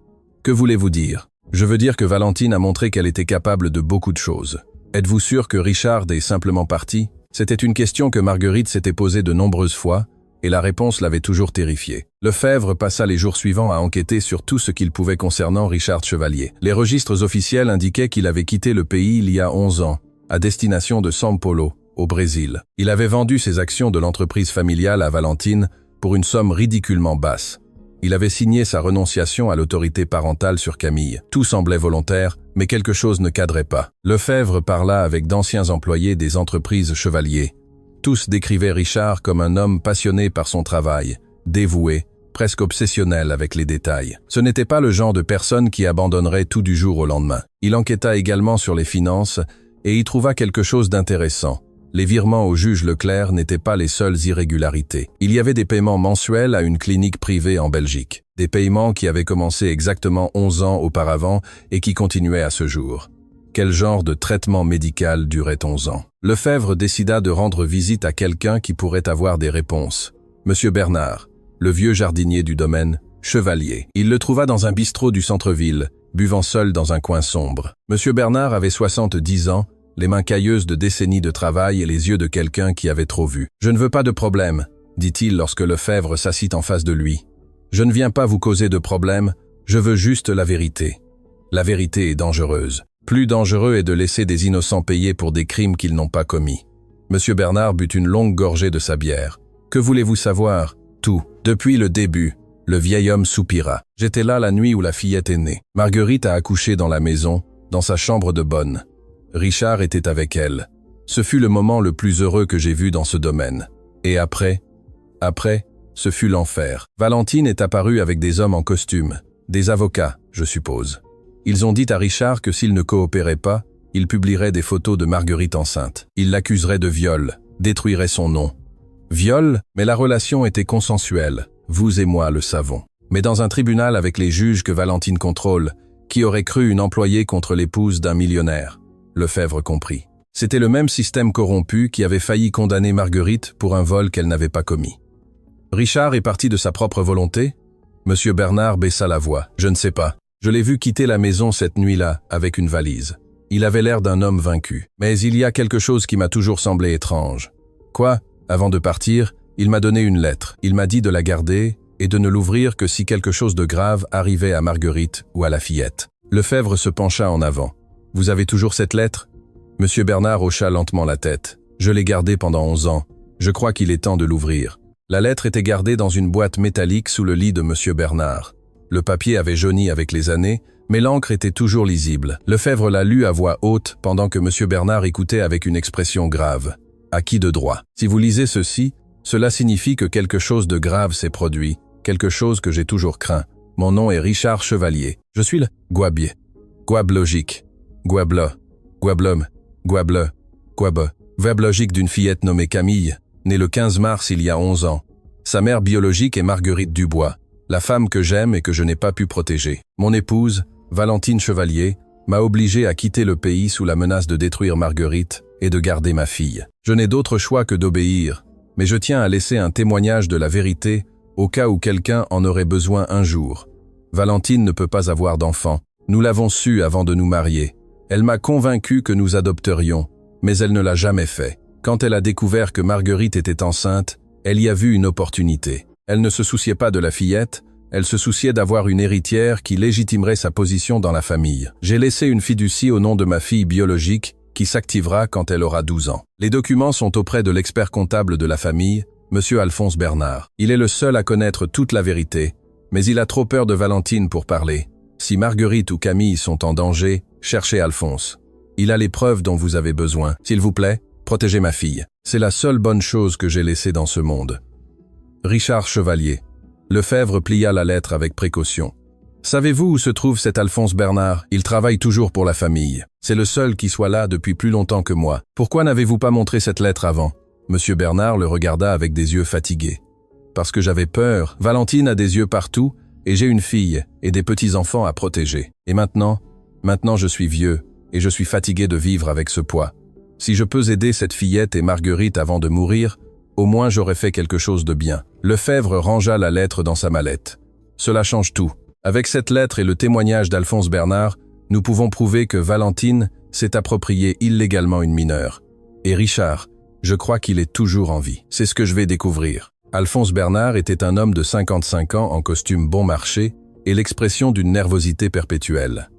S1: Que voulez-vous dire? Je veux dire que Valentine a montré qu'elle était capable de beaucoup de choses. Êtes-vous sûr que Richard est simplement parti? C'était une question que Marguerite s'était posée de nombreuses fois, et la réponse l'avait toujours terrifiée. Lefebvre passa les jours suivants à enquêter sur tout ce qu'il pouvait concernant Richard Chevalier. Les registres officiels indiquaient qu'il avait quitté le pays il y a 11 ans, à destination de São Paulo, au Brésil. Il avait vendu ses actions de l'entreprise familiale à Valentine pour une somme ridiculement basse. Il avait signé sa renonciation à l'autorité parentale sur Camille. Tout semblait volontaire, mais quelque chose ne cadrait pas. Lefebvre parla avec d'anciens employés des entreprises Chevalier. Tous décrivaient Richard comme un homme passionné par son travail, dévoué, presque obsessionnel avec les détails. Ce n'était pas le genre de personne qui abandonnerait tout du jour au lendemain. Il enquêta également sur les finances et y trouva quelque chose d'intéressant. Les virements au juge Leclerc n'étaient pas les seules irrégularités. Il y avait des paiements mensuels à une clinique privée en Belgique. Des paiements qui avaient commencé exactement 11 ans auparavant et qui continuaient à ce jour. Quel genre de traitement médical durait 11 ans? Lefebvre décida de rendre visite à quelqu'un qui pourrait avoir des réponses. Monsieur Bernard, le vieux jardinier du domaine, Chevalier. Il le trouva dans un bistrot du centre-ville, buvant seul dans un coin sombre. Monsieur Bernard avait 70 ans, les mains cailleuses de décennies de travail et les yeux de quelqu'un qui avait trop vu. « Je ne veux pas de problème », dit-il lorsque Lefebvre s'assit en face de lui. « Je ne viens pas vous causer de problème, je veux juste la vérité. La vérité est dangereuse. Plus dangereux est de laisser des innocents payer pour des crimes qu'ils n'ont pas commis. » Monsieur Bernard but une longue gorgée de sa bière. « Que voulez-vous savoir? Tout. Depuis le début. » Le vieil homme soupira. « J'étais là la nuit où la fillette est née. Marguerite a accouché dans la maison, dans sa chambre de bonne. Richard était avec elle. Ce fut le moment le plus heureux que j'ai vu dans ce domaine. Et après, ce fut l'enfer. Valentine est apparue avec des hommes en costume, des avocats, je suppose. Ils ont dit à Richard que s'il ne coopérait pas, il publierait des photos de Marguerite enceinte. Il l'accuserait de viol, détruirait son nom. Viol, mais la relation était consensuelle. Vous et moi le savons. Mais dans un tribunal avec les juges que Valentine contrôle, qui aurait cru une employée contre l'épouse d'un millionnaire? Lefebvre comprit. C'était le même système corrompu qui avait failli condamner Marguerite pour un vol qu'elle n'avait pas commis. Richard est parti de sa propre volonté? Monsieur Bernard baissa la voix. Je ne sais pas. Je l'ai vu quitter la maison cette nuit-là avec une valise. Il avait l'air d'un homme vaincu. Mais il y a quelque chose qui m'a toujours semblé étrange. Quoi? Avant de partir, il m'a donné une lettre. Il m'a dit de la garder et de ne l'ouvrir que si quelque chose de grave arrivait à Marguerite ou à la fillette. Lefebvre se pencha en avant. Vous avez toujours cette lettre? Monsieur Bernard hocha lentement la tête. Je l'ai gardée pendant 11 ans. Je crois qu'il est temps de l'ouvrir. La lettre était gardée dans une boîte métallique sous le lit de Monsieur Bernard. Le papier avait jauni avec les années, mais l'encre était toujours lisible. Lefebvre la lut à voix haute pendant que Monsieur Bernard écoutait avec une expression grave. À qui de droit? Si vous lisez ceci, cela signifie que quelque chose de grave s'est produit, quelque chose que j'ai toujours craint. Mon nom est Richard Chevalier. Je suis le Gouabier. Gouablogique. Gouablo. Gouablom. Gouable. Gouabe. Verbe logique d'une fillette nommée Camille, née le 15 mars il y a 11 ans. Sa mère biologique est Marguerite Dubois, la femme que j'aime et que je n'ai pas pu protéger. Mon épouse, Valentine Chevalier, m'a obligé à quitter le pays sous la menace de détruire Marguerite et de garder ma fille. Je n'ai d'autre choix que d'obéir, mais je tiens à laisser un témoignage de la vérité au cas où quelqu'un en aurait besoin un jour. Valentine ne peut pas avoir d'enfant. Nous l'avons su avant de nous marier. Elle m'a convaincu que nous adopterions, mais elle ne l'a jamais fait. Quand elle a découvert que Marguerite était enceinte, elle y a vu une opportunité. Elle ne se souciait pas de la fillette, elle se souciait d'avoir une héritière qui légitimerait sa position dans la famille. J'ai laissé une fiducie au nom de ma fille biologique qui s'activera quand elle aura 12 ans. Les documents sont auprès de l'expert comptable de la famille, Monsieur Alphonse Bernard. Il est le seul à connaître toute la vérité, mais il a trop peur de Valentine pour parler. Si Marguerite ou Camille sont en danger, cherchez Alphonse. Il a les preuves dont vous avez besoin. S'il vous plaît, protégez ma fille. C'est la seule bonne chose que j'ai laissée dans ce monde. Richard Chevalier. Lefebvre plia la lettre avec précaution. Savez-vous où se trouve cet Alphonse Bernard? Il travaille toujours pour la famille. C'est le seul qui soit là depuis plus longtemps que moi. Pourquoi n'avez-vous pas montré cette lettre avant? Monsieur Bernard le regarda avec des yeux fatigués. Parce que j'avais peur. Valentine a des yeux partout, et j'ai une fille et des petits-enfants à protéger. Et maintenant je suis vieux, et je suis fatigué de vivre avec ce poids. Si je peux aider cette fillette et Marguerite avant de mourir, au moins j'aurais fait quelque chose de bien. Lefebvre rangea la lettre dans sa mallette. Cela change tout. Avec cette lettre et le témoignage d'Alphonse Bernard, nous pouvons prouver que Valentine s'est approprié illégalement une mineure. Et Richard, je crois qu'il est toujours en vie. C'est ce que je vais découvrir. Alphonse Bernard était un homme de 55 ans en costume bon marché et l'expression d'une nervosité perpétuelle.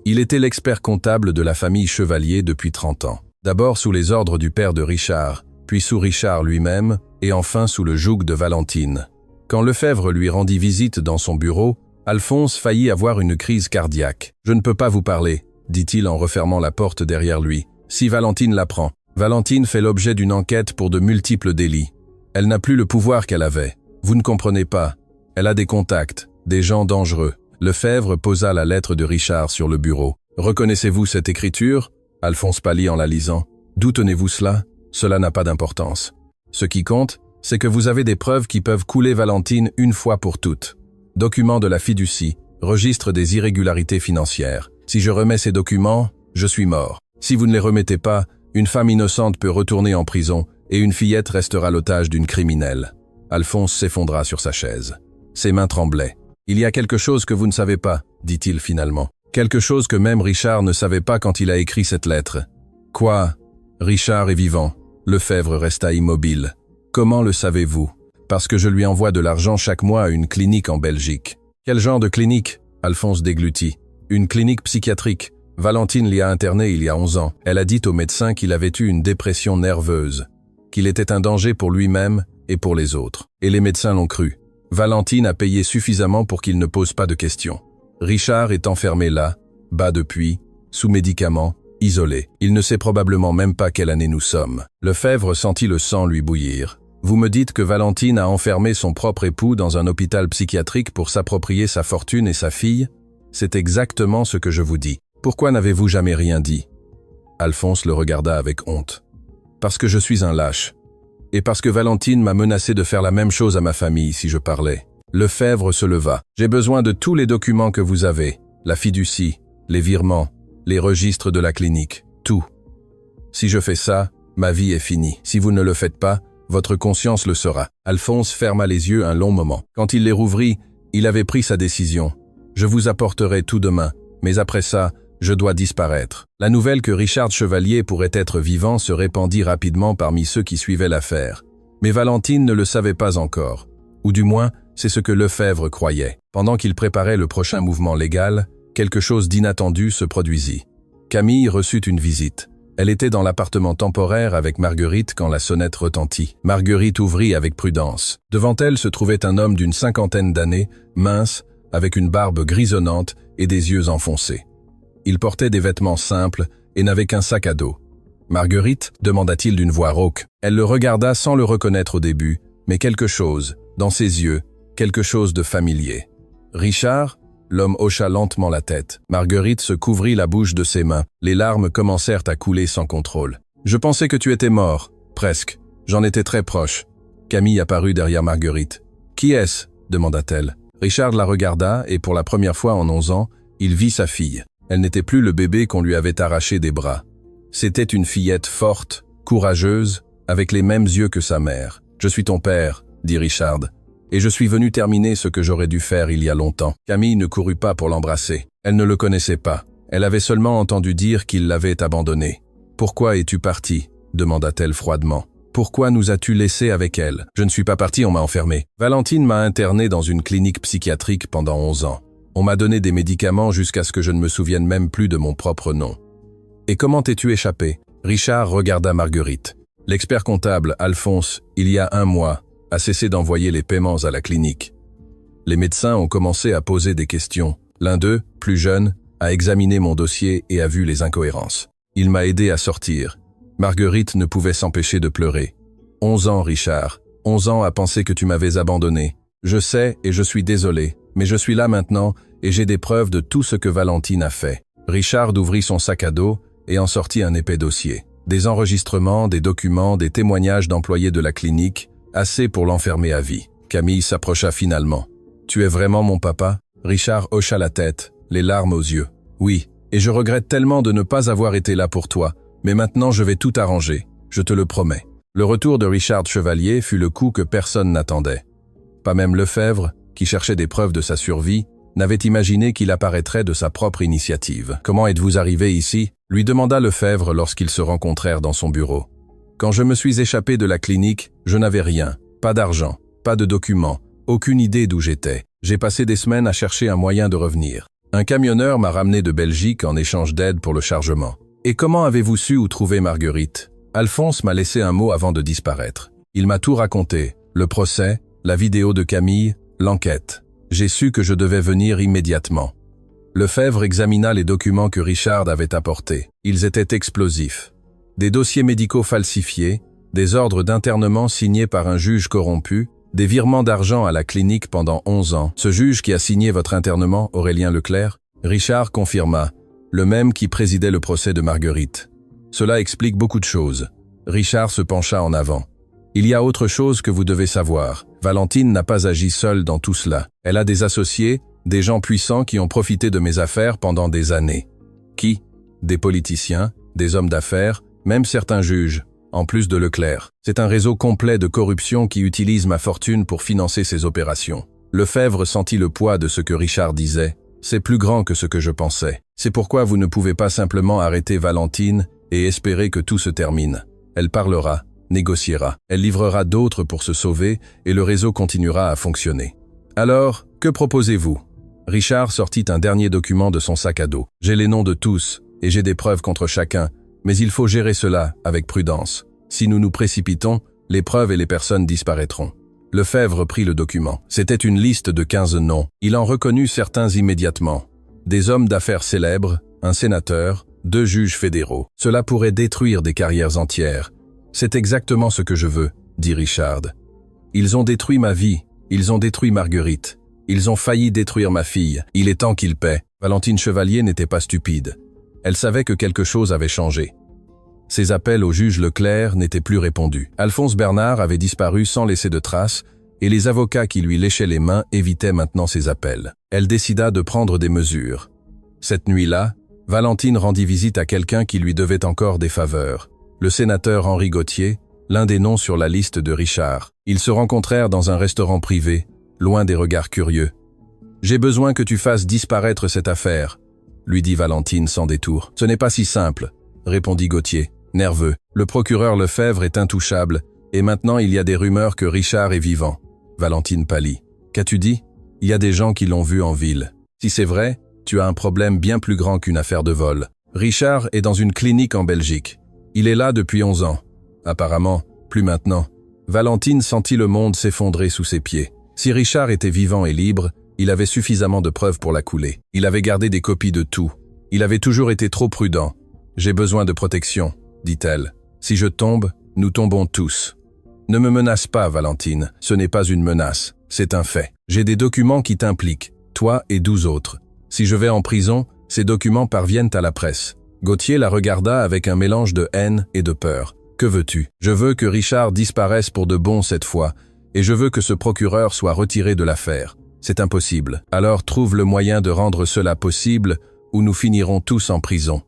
S1: Il était l'expert comptable de la famille Chevalier depuis 30 ans. D'abord sous les ordres du père de Richard, puis sous Richard lui-même, et enfin sous le joug de Valentine. Quand Lefebvre lui rendit visite dans son bureau, Alphonse faillit avoir une crise cardiaque. « Je ne peux pas vous parler », dit-il en refermant la porte derrière lui. « Si Valentine l'apprend. Valentine fait l'objet d'une enquête pour de multiples délits. Elle n'a plus le pouvoir qu'elle avait. Vous ne comprenez pas. Elle a des contacts, des gens dangereux. » Lefebvre posa la lettre de Richard sur le bureau. « Reconnaissez-vous cette écriture ?» Alphonse pâlit en la lisant. « D'où tenez-vous cela ? Cela n'a pas d'importance. Ce qui compte, c'est que vous avez des preuves qui peuvent couler Valentine une fois pour toutes. Documents de la fiducie, registre des irrégularités financières. Si je remets ces documents, je suis mort. Si vous ne les remettez pas, une femme innocente peut retourner en prison et une fillette restera l'otage d'une criminelle. » Alphonse s'effondra sur sa chaise. Ses mains tremblaient. « Il y a quelque chose que vous ne savez pas, » dit-il finalement. Quelque chose que même Richard ne savait pas quand il a écrit cette lettre. « Quoi ? Richard est vivant. » Lefebvre resta immobile. « Comment le savez-vous ? » « Parce que je lui envoie de l'argent chaque mois à une clinique en Belgique. »« Quel genre de clinique ?» Alphonse déglutit. « Une clinique psychiatrique. Valentine l'y a interné il y a 11 ans. Elle a dit au médecin qu'il avait eu une dépression nerveuse, qu'il était un danger pour lui-même et pour les autres. Et les médecins l'ont cru. Valentine a payé suffisamment pour qu'il ne pose pas de questions. Richard est enfermé là, bas depuis, sous médicaments, isolé. Il ne sait probablement même pas quelle année nous sommes. » Lefebvre sentit le sang lui bouillir. « Vous me dites que Valentine a enfermé son propre époux dans un hôpital psychiatrique pour s'approprier sa fortune et sa fille? C'est exactement ce que je vous dis. Pourquoi n'avez-vous jamais rien dit ?» Alphonse le regarda avec honte. « Parce que je suis un lâche. Et parce que Valentine m'a menacé de faire la même chose à ma famille si je parlais. Lefebvre se leva. « J'ai besoin de tous les documents que vous avez. La fiducie, les virements, les registres de la clinique, tout. Si je fais ça, ma vie est finie. Si vous ne le faites pas, votre conscience le sera. » Alphonse ferma les yeux un long moment. Quand il les rouvrit, il avait pris sa décision. « Je vous apporterai tout demain, mais après ça, je dois disparaître. » La nouvelle que Richard Chevalier pourrait être vivant se répandit rapidement parmi ceux qui suivaient l'affaire. Mais Valentine ne le savait pas encore. Ou du moins, c'est ce que Lefebvre croyait. Pendant qu'il préparait le prochain mouvement légal, quelque chose d'inattendu se produisit. Camille reçut une visite. Elle était dans l'appartement temporaire avec Marguerite quand la sonnette retentit. Marguerite ouvrit avec prudence. Devant elle se trouvait un homme d'une 50aine d'années, mince, avec une barbe grisonnante et des yeux enfoncés. Il portait des vêtements simples et n'avait qu'un sac à dos. « Marguerite » demanda-t-il d'une voix rauque. Elle le regarda sans le reconnaître au début, mais quelque chose, dans ses yeux, quelque chose de familier. « Richard » L'homme hocha lentement la tête. Marguerite se couvrit la bouche de ses mains. Les larmes commencèrent à couler sans contrôle. « Je pensais que tu étais mort. Presque. J'en étais très proche. » Camille apparut derrière Marguerite. « Qui est-ce » demanda-t-elle. Richard la regarda et pour la première fois en 11 ans, il vit sa fille. Elle n'était plus le bébé qu'on lui avait arraché des bras. C'était une fillette forte, courageuse, avec les mêmes yeux que sa mère. « Je suis ton père » dit Richard. « Et je suis venu terminer ce que j'aurais dû faire il y a longtemps. » Camille ne courut pas pour l'embrasser. Elle ne le connaissait pas. Elle avait seulement entendu dire qu'il l'avait abandonnée. « Pourquoi es-tu parti » demanda-t-elle froidement. « Pourquoi nous as-tu laissés avec elle ?»« Je ne suis pas parti, on m'a enfermé. Valentine m'a interné dans une clinique psychiatrique pendant 11 ans. On m'a donné des médicaments jusqu'à ce que je ne me souvienne même plus de mon propre nom. »« Et comment t'es-tu échappé ?» Richard regarda Marguerite. « L'expert comptable, Alphonse, il y a 1 mois, a cessé d'envoyer les paiements à la clinique. Les médecins ont commencé à poser des questions. L'un d'eux, plus jeune, a examiné mon dossier et a vu les incohérences. Il m'a aidé à sortir. » Marguerite ne pouvait s'empêcher de pleurer. « 11 ans, Richard. 11 ans à penser que tu m'avais abandonné. Je sais et je suis désolé, mais je suis là maintenant et j'ai des preuves de tout ce que Valentine a fait. » Richard ouvrit son sac à dos et en sortit un épais dossier. Des enregistrements, des documents, des témoignages d'employés de la clinique, assez pour l'enfermer à vie. Camille s'approcha finalement. « Tu es vraiment mon papa ?» Richard hocha la tête, les larmes aux yeux. « Oui, et je regrette tellement de ne pas avoir été là pour toi, mais maintenant je vais tout arranger, je te le promets. » Le retour de Richard Chevalier fut le coup que personne n'attendait. Pas même Lefebvre, qui cherchait des preuves de sa survie, n'avait imaginé qu'il apparaîtrait de sa propre initiative. « Comment êtes-vous arrivé ici ?» lui demanda Lefebvre lorsqu'ils se rencontrèrent dans son bureau. « Quand je me suis échappé de la clinique, je n'avais rien, pas d'argent, pas de documents, aucune idée d'où j'étais. J'ai passé des semaines à chercher un moyen de revenir. Un camionneur m'a ramené de Belgique en échange d'aide pour le chargement. Et comment avez-vous su où trouver Marguerite ? Alphonse m'a laissé un mot avant de disparaître. Il m'a tout raconté, le procès, la vidéo de Camille, l'enquête. J'ai su que je devais venir immédiatement. » Lefebvre examina les documents que Richard avait apportés. Ils étaient explosifs. Des dossiers médicaux falsifiés, des ordres d'internement signés par un juge corrompu, des virements d'argent à la clinique pendant 11 ans. « Ce juge qui a signé votre internement, Aurélien Leclerc ?» Richard confirma, le même qui présidait le procès de Marguerite. « Cela explique beaucoup de choses. » Richard se pencha en avant. « Il y a autre chose que vous devez savoir. Valentine n'a pas agi seule dans tout cela. Elle a des associés, des gens puissants qui ont profité de mes affaires pendant des années. » Qui ? Des politiciens, des hommes d'affaires, même certains juges, en plus de Leclerc. C'est un réseau complet de corruption qui utilise ma fortune pour financer ses opérations. Lefebvre sentit le poids de ce que Richard disait. C'est plus grand que ce que je pensais. C'est pourquoi vous ne pouvez pas simplement arrêter Valentine et espérer que tout se termine. Elle parlera, négociera. Elle livrera d'autres pour se sauver et le réseau continuera à fonctionner. Alors, que proposez-vous ? Richard sortit un dernier document de son sac à dos. J'ai les noms de tous et j'ai des preuves contre chacun. Mais il faut gérer cela avec prudence. Si nous nous précipitons, les preuves et les personnes disparaîtront. Lefebvre prit le document. C'était une liste de 15 noms. Il en reconnut certains immédiatement. Des hommes d'affaires célèbres, un sénateur, 2 juges fédéraux. Cela pourrait détruire des carrières entières. C'est exactement ce que je veux, dit Richard. Ils ont détruit ma vie. Ils ont détruit Marguerite. Ils ont failli détruire ma fille. Il est temps qu'ils paient. Valentine Chevalier n'était pas stupide. Elle savait que quelque chose avait changé. Ses appels au juge Leclerc n'étaient plus répondus. Alphonse Bernard avait disparu sans laisser de traces et les avocats qui lui léchaient les mains évitaient maintenant ses appels. Elle décida de prendre des mesures. Cette nuit-là, Valentine rendit visite à quelqu'un qui lui devait encore des faveurs. Le sénateur Henri Gauthier, l'un des noms sur la liste de Richard. Ils se rencontrèrent dans un restaurant privé, loin des regards curieux. « J'ai besoin que tu fasses disparaître cette affaire », lui dit Valentine sans détour. « Ce n'est pas si simple », répondit Gauthier, nerveux. « Le procureur Lefebvre est intouchable, et maintenant il y a des rumeurs que Richard est vivant. » Valentine pâlit. « Qu'as-tu dit ? Il y a des gens qui l'ont vu en ville. Si c'est vrai, tu as un problème bien plus grand qu'une affaire de vol. Richard est dans une clinique en Belgique. Il est là depuis 11 ans. Apparemment, plus maintenant. » Valentine sentit le monde s'effondrer sous ses pieds. Si Richard était vivant et libre, il avait suffisamment de preuves pour la couler. Il avait gardé des copies de tout. Il avait toujours été trop prudent. « J'ai besoin de protection », dit-elle. « Si je tombe, nous tombons tous. » « Ne me menace pas, Valentine. Ce n'est pas une menace. C'est un fait. J'ai des documents qui t'impliquent, toi et 12 autres. Si je vais en prison, ces documents parviennent à la presse. » Gauthier la regarda avec un mélange de haine et de peur. « Que veux-tu ? Je veux que Richard disparaisse pour de bon cette fois, et je veux que ce procureur soit retiré de l'affaire. C'est impossible. Alors trouve le moyen de rendre cela possible, ou nous finirons tous en prison. »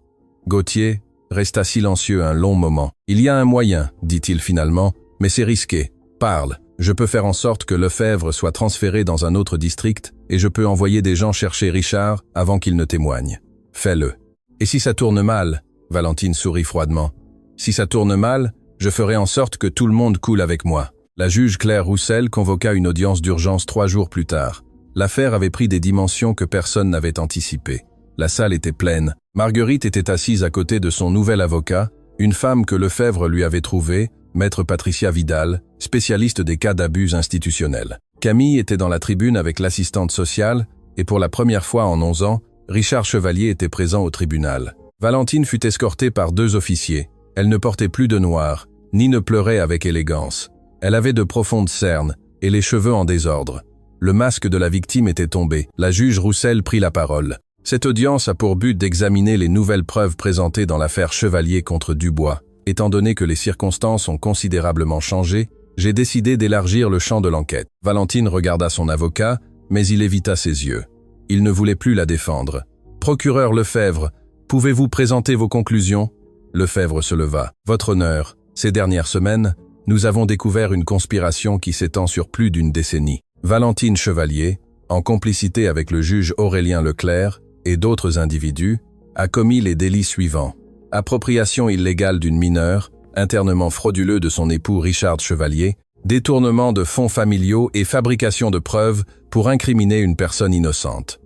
S1: Gauthier resta silencieux un long moment. « Il y a un moyen, dit-il finalement, mais c'est risqué. Parle. Je peux faire en sorte que Lefebvre soit transféré dans un autre district, et je peux envoyer des gens chercher Richard avant qu'il ne témoigne. Fais-le. Et si ça tourne mal ?» Valentine sourit froidement. « Si ça tourne mal, je ferai en sorte que tout le monde coule avec moi. » La juge Claire Roussel convoqua une audience d'urgence 3 jours plus tard. L'affaire avait pris des dimensions que personne n'avait anticipées. La salle était pleine. Marguerite était assise à côté de son nouvel avocat, une femme que Lefebvre lui avait trouvée, Maître Patricia Vidal, spécialiste des cas d'abus institutionnels. Camille était dans la tribune avec l'assistante sociale, et pour la première fois en 11 ans, Richard Chevalier était présent au tribunal. Valentine fut escortée par 2 officiers. Elle ne portait plus de noir, ni ne pleurait avec élégance. Elle avait de profondes cernes, et les cheveux en désordre. Le masque de la victime était tombé. La juge Roussel prit la parole. « Cette audience a pour but d'examiner les nouvelles preuves présentées dans l'affaire Chevalier contre Dubois. Étant donné que les circonstances ont considérablement changé, j'ai décidé d'élargir le champ de l'enquête. » Valentine regarda son avocat, mais il évita ses yeux. Il ne voulait plus la défendre. « Procureur Lefebvre, pouvez-vous présenter vos conclusions ?» Lefebvre se leva. « Votre honneur, ces dernières semaines, nous avons découvert une conspiration qui s'étend sur plus d'une décennie. Valentine Chevalier, en complicité avec le juge Aurélien Leclerc et d'autres individus, a commis les délits suivants. Appropriation illégale d'une mineure, internement frauduleux de son époux Richard Chevalier, détournement de fonds familiaux et fabrication de preuves pour incriminer une personne innocente. »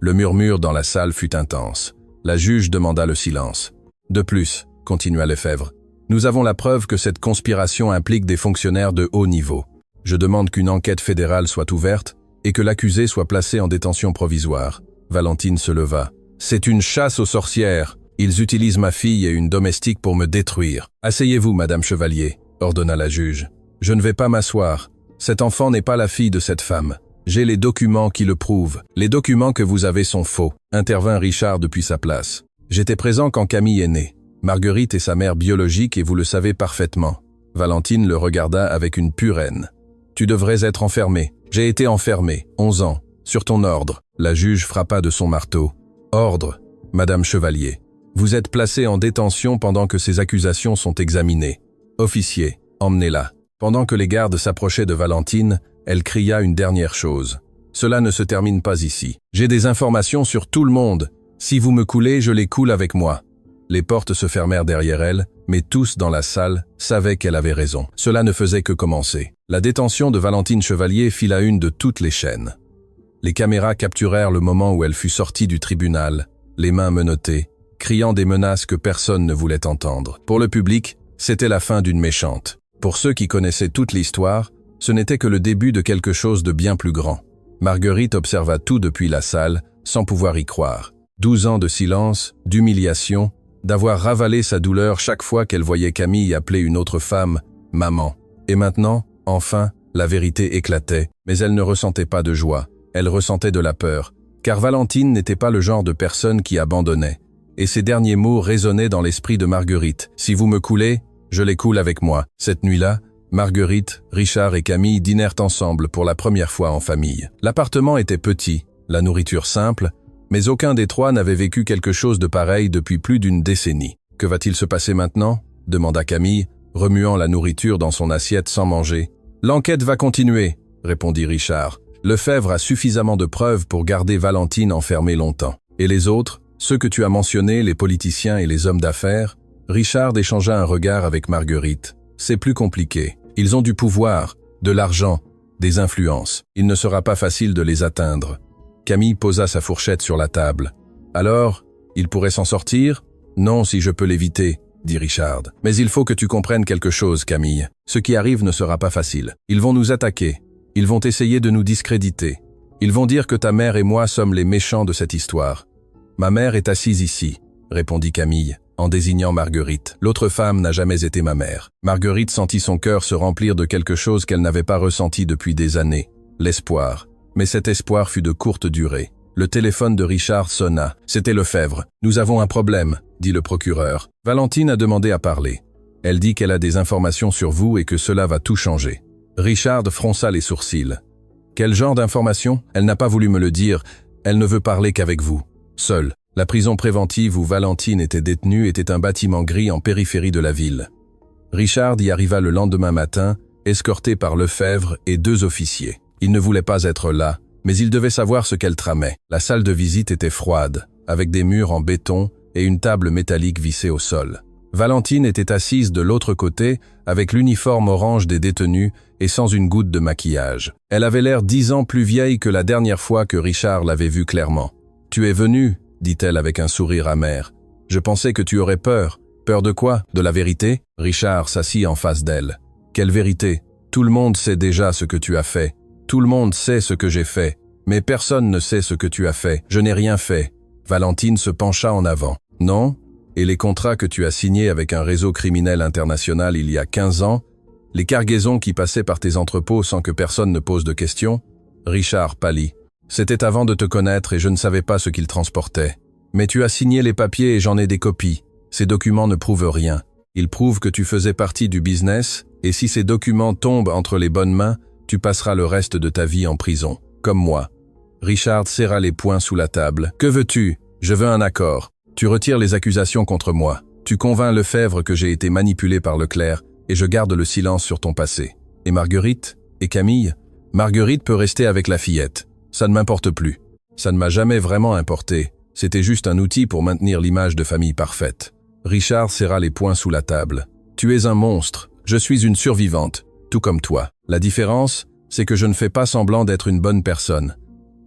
S1: Le murmure dans la salle fut intense. La juge demanda le silence. « De plus, » continua Lefebvre, « nous avons la preuve que cette conspiration implique des fonctionnaires de haut niveau. Je demande qu'une enquête fédérale soit ouverte et que l'accusé soit placé en détention provisoire. » Valentine se leva. « C'est une chasse aux sorcières. Ils utilisent ma fille et une domestique pour me détruire. Asseyez-vous, Madame Chevalier, » ordonna la juge. « Je ne vais pas m'asseoir. Cet enfant n'est pas la fille de cette femme. J'ai les documents qui le prouvent. Les documents que vous avez sont faux, » intervint Richard depuis sa place. « J'étais présent quand Camille est née. Marguerite est sa mère biologique et vous le savez parfaitement. » Valentine le regarda avec une pure haine. « Tu devrais être enfermé. J'ai été enfermé, 11 ans, sur ton ordre. » La juge frappa de son marteau. « Ordre, Madame Chevalier. Vous êtes placée en détention pendant que ces accusations sont examinées. Officier, emmenez-la. » Pendant que les gardes s'approchaient de Valentine, elle cria une dernière chose. « Cela ne se termine pas ici. J'ai des informations sur tout le monde. Si vous me coulez, je les coule avec moi. » Les portes se fermèrent derrière elle, mais tous dans la salle savaient qu'elle avait raison. Cela ne faisait que commencer. La détention de Valentine Chevalier fit la une de toutes les chaînes. Les caméras capturèrent le moment où elle fut sortie du tribunal, les mains menottées, criant des menaces que personne ne voulait entendre. Pour le public, c'était la fin d'une méchante. Pour ceux qui connaissaient toute l'histoire, ce n'était que le début de quelque chose de bien plus grand. Marguerite observa tout depuis la salle, sans pouvoir y croire. 12 ans de silence, d'humiliation, d'avoir ravalé sa douleur chaque fois qu'elle voyait Camille appeler une autre femme « maman ». Et maintenant, enfin, la vérité éclatait, mais elle ne ressentait pas de joie. Elle ressentait de la peur, car Valentine n'était pas le genre de personne qui abandonnait. Et ces derniers mots résonnaient dans l'esprit de Marguerite. « Si vous me coulez, je les coule avec moi. » Cette nuit-là, Marguerite, Richard et Camille dînèrent ensemble pour la première fois en famille. L'appartement était petit, la nourriture simple, mais aucun des trois n'avait vécu quelque chose de pareil depuis plus d'une décennie. « Que va-t-il se passer maintenant ?» demanda Camille, remuant la nourriture dans son assiette sans manger. « L'enquête va continuer », répondit Richard. « Lefebvre a suffisamment de preuves pour garder Valentine enfermée longtemps. Et les autres, ceux que tu as mentionnés, les politiciens et les hommes d'affaires ?» Richard échangea un regard avec Marguerite. « C'est plus compliqué. Ils ont du pouvoir, de l'argent, des influences. Il ne sera pas facile de les atteindre. » Camille posa sa fourchette sur la table. « Alors, il pourrait s'en sortir ? Non, si je peux l'éviter, » dit Richard. « Mais il faut que tu comprennes quelque chose, Camille. Ce qui arrive ne sera pas facile. Ils vont nous attaquer. Ils vont essayer de nous discréditer. Ils vont dire que ta mère et moi sommes les méchants de cette histoire. Ma mère est assise ici, » répondit Camille, en désignant Marguerite. « L'autre femme n'a jamais été ma mère. » Marguerite sentit son cœur se remplir de quelque chose qu'elle n'avait pas ressenti depuis des années, l'espoir. Mais cet espoir fut de courte durée. Le téléphone de Richard sonna. C'était Lefebvre. « Nous avons un problème, » dit le procureur. « Valentine a demandé à parler. Elle dit qu'elle a des informations sur vous et que cela va tout changer. » Richard fronça les sourcils. « Quel genre d'informations ? Elle n'a pas voulu me le dire. Elle ne veut parler qu'avec vous. Seule. La prison préventive où Valentine était détenue était un bâtiment gris en périphérie de la ville. Richard y arriva le lendemain matin, escorté par Lefebvre et 2 officiers. Il ne voulait pas être là, mais il devait savoir ce qu'elle tramait. La salle de visite était froide, avec des murs en béton et une table métallique vissée au sol. Valentine était assise de l'autre côté, avec l'uniforme orange des détenus et sans une goutte de maquillage. Elle avait l'air 10 ans plus vieille que la dernière fois que Richard l'avait vue clairement. « Tu es venu ?» dit-elle avec un sourire amer. « Je pensais que tu aurais peur. Peur de quoi? De la vérité ?» Richard s'assit en face d'elle. « Quelle vérité? Tout le monde sait déjà ce que tu as fait. Tout le monde sait ce que j'ai fait, mais personne ne sait ce que tu as fait. Je n'ai rien fait. » Valentine se pencha en avant. « Non? Et les contrats que tu as signés avec un réseau criminel international il y a 15 ans? Les cargaisons qui passaient par tes entrepôts sans que personne ne pose de questions ?» Richard pâlit. « C'était avant de te connaître et je ne savais pas ce qu'ils transportaient. Mais tu as signé les papiers et j'en ai des copies. Ces documents ne prouvent rien. Ils prouvent que tu faisais partie du business, et si ces documents tombent entre les bonnes mains, tu passeras le reste de ta vie en prison, comme moi. » Richard serra les poings sous la table. « Que veux-tu? Je veux un accord. Tu retires les accusations contre moi. Tu convaincs Lefebvre que j'ai été manipulé par Leclerc, et je garde le silence sur ton passé. Et Marguerite? Et Camille? Marguerite peut rester avec la fillette. Ça ne m'importe plus. Ça ne m'a jamais vraiment importé. C'était juste un outil pour maintenir l'image de famille parfaite. » Richard serra les poings sous la table. « Tu es un monstre. Je suis une survivante, tout comme toi. La différence, c'est que je ne fais pas semblant d'être une bonne personne. »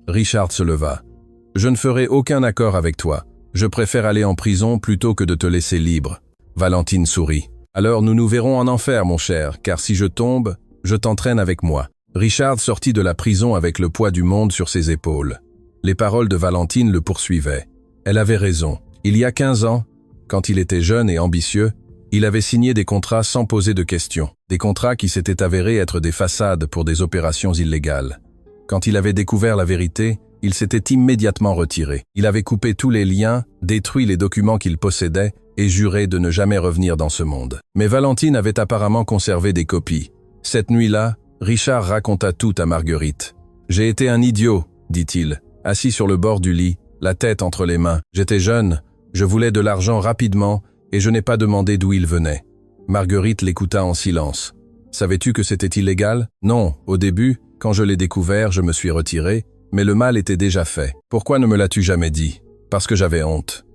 S1: Richard se leva. « Je ne ferai aucun accord avec toi. Je préfère aller en prison plutôt que de te laisser libre. » Valentine sourit. « Alors nous nous verrons en enfer, mon cher, car si je tombe, je t'entraîne avec moi. » Richard sortit de la prison avec le poids du monde sur ses épaules. Les paroles de Valentine le poursuivaient. Elle avait raison. Il y a 15 ans, quand il était jeune et ambitieux, il avait signé des contrats sans poser de questions. Des contrats qui s'étaient avérés être des façades pour des opérations illégales. Quand il avait découvert la vérité, il s'était immédiatement retiré. Il avait coupé tous les liens, détruit les documents qu'il possédait et juré de ne jamais revenir dans ce monde. Mais Valentine avait apparemment conservé des copies. Cette nuit-là, Richard raconta tout à Marguerite. « J'ai été un idiot, dit-il, assis sur le bord du lit, la tête entre les mains. J'étais jeune, je voulais de l'argent rapidement et je n'ai pas demandé d'où il venait. » Marguerite l'écouta en silence. « Savais-tu que c'était illégal? Non, au début, quand je l'ai découvert, je me suis retiré, mais le mal était déjà fait. Pourquoi ne me l'as-tu jamais dit? Parce que j'avais honte.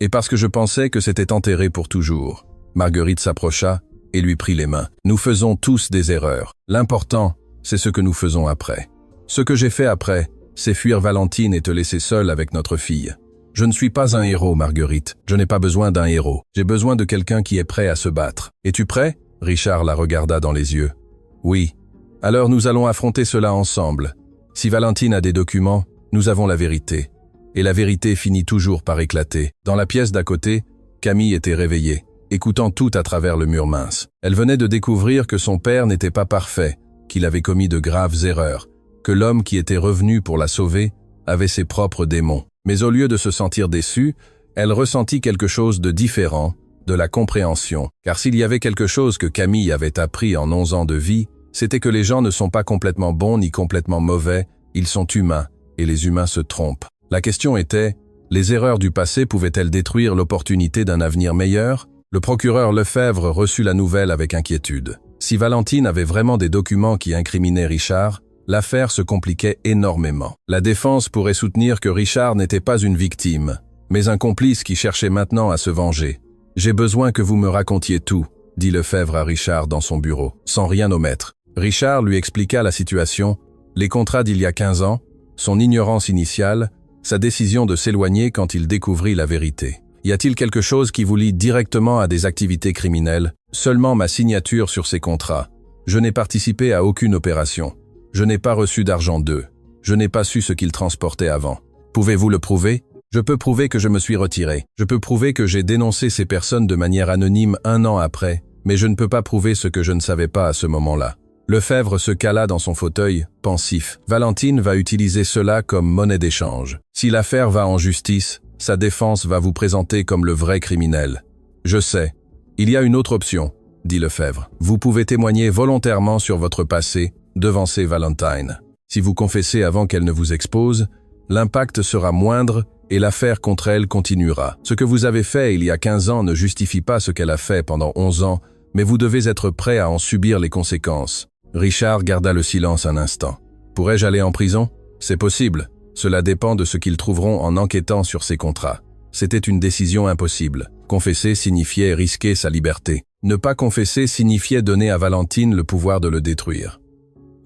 S1: Et parce que je pensais que c'était enterré pour toujours. » Marguerite s'approcha et lui prit les mains. « Nous faisons tous des erreurs. L'important, c'est ce que nous faisons après. Ce que j'ai fait après, c'est fuir Valentine et te laisser seule avec notre fille. Je ne suis pas un héros, Marguerite. Je n'ai pas besoin d'un héros. J'ai besoin de quelqu'un qui est prêt à se battre. Es-tu prêt? » Richard la regarda dans les yeux. « Oui. Alors nous allons affronter cela ensemble. Si Valentine a des documents, nous avons la vérité. Et la vérité finit toujours par éclater. » Dans la pièce d'à côté, Camille était réveillée, écoutant tout à travers le mur mince. Elle venait de découvrir que son père n'était pas parfait, qu'il avait commis de graves erreurs, que l'homme qui était revenu pour la sauver avait ses propres démons. Mais au lieu de se sentir déçue, elle ressentit quelque chose de différent, de la compréhension. Car s'il y avait quelque chose que Camille avait appris en 11 ans de vie, c'était que les gens ne sont pas complètement bons ni complètement mauvais, ils sont humains, et les humains se trompent. La question était, les erreurs du passé pouvaient-elles détruire l'opportunité d'un avenir meilleur? Le procureur Lefebvre reçut la nouvelle avec inquiétude. Si Valentine avait vraiment des documents qui incriminaient Richard, l'affaire se compliquait énormément. La défense pourrait soutenir que Richard n'était pas une victime, mais un complice qui cherchait maintenant à se venger. « J'ai besoin que vous me racontiez tout », dit Lefebvre à Richard dans son bureau, sans rien omettre. Richard lui expliqua la situation, les contrats d'il y a 15 ans, son ignorance initiale, sa décision de s'éloigner quand il découvrit la vérité. Y a-t-il quelque chose qui vous lie directement à des activités criminelles? Seulement ma signature sur ces contrats. Je n'ai participé à aucune opération. Je n'ai pas reçu d'argent d'eux. Je n'ai pas su ce qu'ils transportaient avant. Pouvez-vous le prouver? Je peux prouver que je me suis retiré. Je peux prouver que j'ai dénoncé ces personnes de manière anonyme 1 an après, mais je ne peux pas prouver ce que je ne savais pas à ce moment-là. Lefebvre se cala dans son fauteuil, pensif. Valentine va utiliser cela comme monnaie d'échange. Si l'affaire va en justice, sa défense va vous présenter comme le vrai criminel. Je sais. Il y a une autre option, dit Lefebvre. Vous pouvez témoigner volontairement sur votre passé, devancer Valentine. Si vous confessez avant qu'elle ne vous expose, l'impact sera moindre et l'affaire contre elle continuera. Ce que vous avez fait il y a 15 ans ne justifie pas ce qu'elle a fait pendant 11 ans, mais vous devez être prêt à en subir les conséquences. Richard garda le silence un instant. Pourrais-je aller en prison? C'est possible. Cela dépend de ce qu'ils trouveront en enquêtant sur ces contrats. C'était une décision impossible. Confesser signifiait risquer sa liberté. Ne pas confesser signifiait donner à Valentine le pouvoir de le détruire.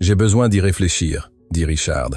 S1: J'ai besoin d'y réfléchir, dit Richard.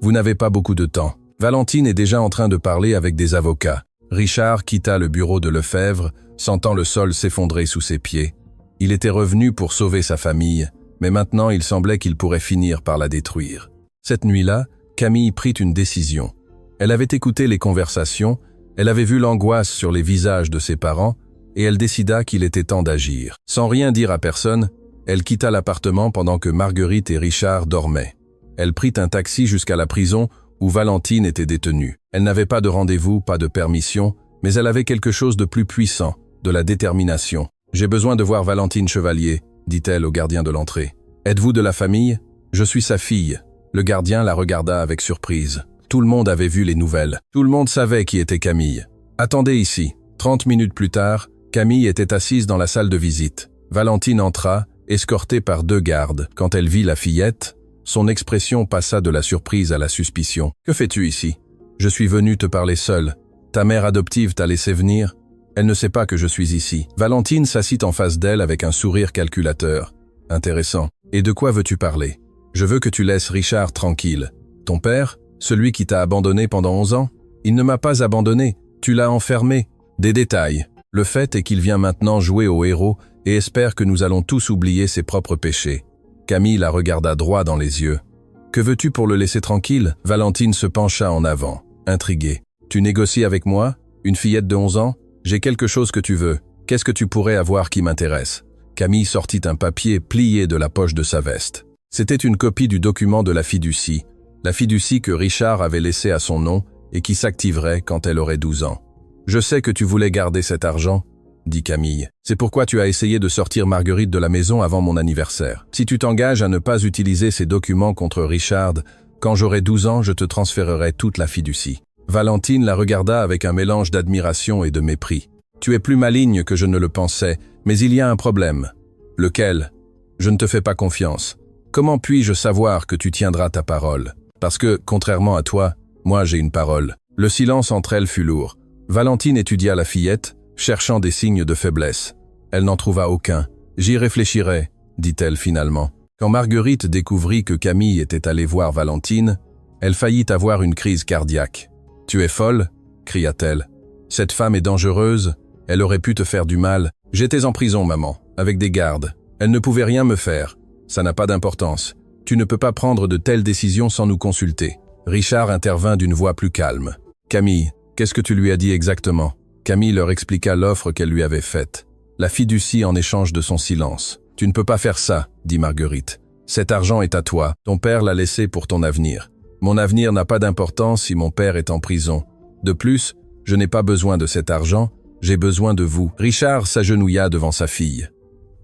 S1: Vous n'avez pas beaucoup de temps. Valentine est déjà en train de parler avec des avocats. Richard quitta le bureau de Lefebvre, sentant le sol s'effondrer sous ses pieds. Il était revenu pour sauver sa famille, mais maintenant il semblait qu'il pourrait finir par la détruire. Cette nuit-là, Camille prit une décision. Elle avait écouté les conversations, elle avait vu l'angoisse sur les visages de ses parents, et elle décida qu'il était temps d'agir. Sans rien dire à personne, elle quitta l'appartement pendant que Marguerite et Richard dormaient. Elle prit un taxi jusqu'à la prison où Valentine était détenue. Elle n'avait pas de rendez-vous, pas de permission, mais elle avait quelque chose de plus puissant, de la détermination. « J'ai besoin de voir Valentine Chevalier », dit-elle au gardien de l'entrée. « Êtes-vous de la famille? Je suis sa fille. » Le gardien la regarda avec surprise. Tout le monde avait vu les nouvelles. Tout le monde savait qui était Camille. « Attendez ici. » 30 minutes plus tard, Camille était assise dans la salle de visite. Valentine entra, escortée par 2 gardes. Quand elle vit la fillette, son expression passa de la surprise à la suspicion. « Que fais-tu ici? Je suis venu te parler seule. Ta mère adoptive t'a laissé venir? Elle ne sait pas que je suis ici. » Valentine s'assit en face d'elle avec un sourire calculateur. « Intéressant. Et de quoi veux-tu parler? Je veux que tu laisses Richard tranquille. Ton père, celui qui t'a abandonné pendant 11 ans? Il ne m'a pas abandonné. Tu l'as enfermé. Des détails. Le fait est qu'il vient maintenant jouer au héros et espère que nous allons tous oublier ses propres péchés. » Camille la regarda droit dans les yeux. « Que veux-tu pour le laisser tranquille ?» Valentine se pencha en avant, intriguée. « Tu négocies avec moi? Une fillette de 11 ans? J'ai quelque chose que tu veux. Qu'est-ce que tu pourrais avoir qui m'intéresse ?» Camille sortit un papier plié de la poche de sa veste. C'était une copie du document de la fiducie que Richard avait laissé à son nom et qui s'activerait quand elle aurait 12 ans. « Je sais que tu voulais garder cet argent, » dit Camille. « C'est pourquoi tu as essayé de sortir Marguerite de la maison avant mon anniversaire. Si tu t'engages à ne pas utiliser ces documents contre Richard, quand j'aurai 12 ans, je te transférerai toute la fiducie. » Valentine la regarda avec un mélange d'admiration et de mépris. « Tu es plus maligne que je ne le pensais, mais il y a un problème. »« Lequel ? Je ne te fais pas confiance. Comment puis-je savoir que tu tiendras ta parole ? Parce que, contrairement à toi, moi j'ai une parole. » Le silence entre elles fut lourd. Valentine étudia la fillette, cherchant des signes de faiblesse. Elle n'en trouva aucun. « J'y réfléchirai, » dit-elle finalement. Quand Marguerite découvrit que Camille était allée voir Valentine, elle faillit avoir une crise cardiaque. « Tu es folle ?» cria-t-elle. « Cette femme est dangereuse, elle aurait pu te faire du mal. J'étais en prison, maman, avec des gardes. Elle ne pouvait rien me faire. Ça n'a pas d'importance. Tu ne peux pas prendre de telles décisions sans nous consulter. » Richard intervint d'une voix plus calme. « Camille, qu'est-ce que tu lui as dit exactement ?» Camille leur expliqua l'offre qu'elle lui avait faite. La fiducie en échange de son silence. « Tu ne peux pas faire ça, » dit Marguerite. « Cet argent est à toi. Ton père l'a laissé pour ton avenir. Mon avenir n'a pas d'importance si mon père est en prison. De plus, je n'ai pas besoin de cet argent. J'ai besoin de vous. Richard s'agenouilla devant sa fille.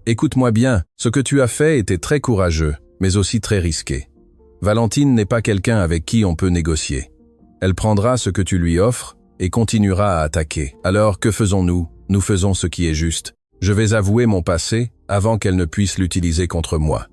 S1: Écoute-moi bien, ce que tu as fait était très courageux, mais aussi très risqué. Valentine n'est pas quelqu'un avec qui on peut négocier. Elle prendra ce que tu lui offres et continuera à attaquer. Alors que faisons-nous? Nous faisons ce qui est juste. Je vais avouer mon passé avant qu'elle ne puisse l'utiliser contre moi.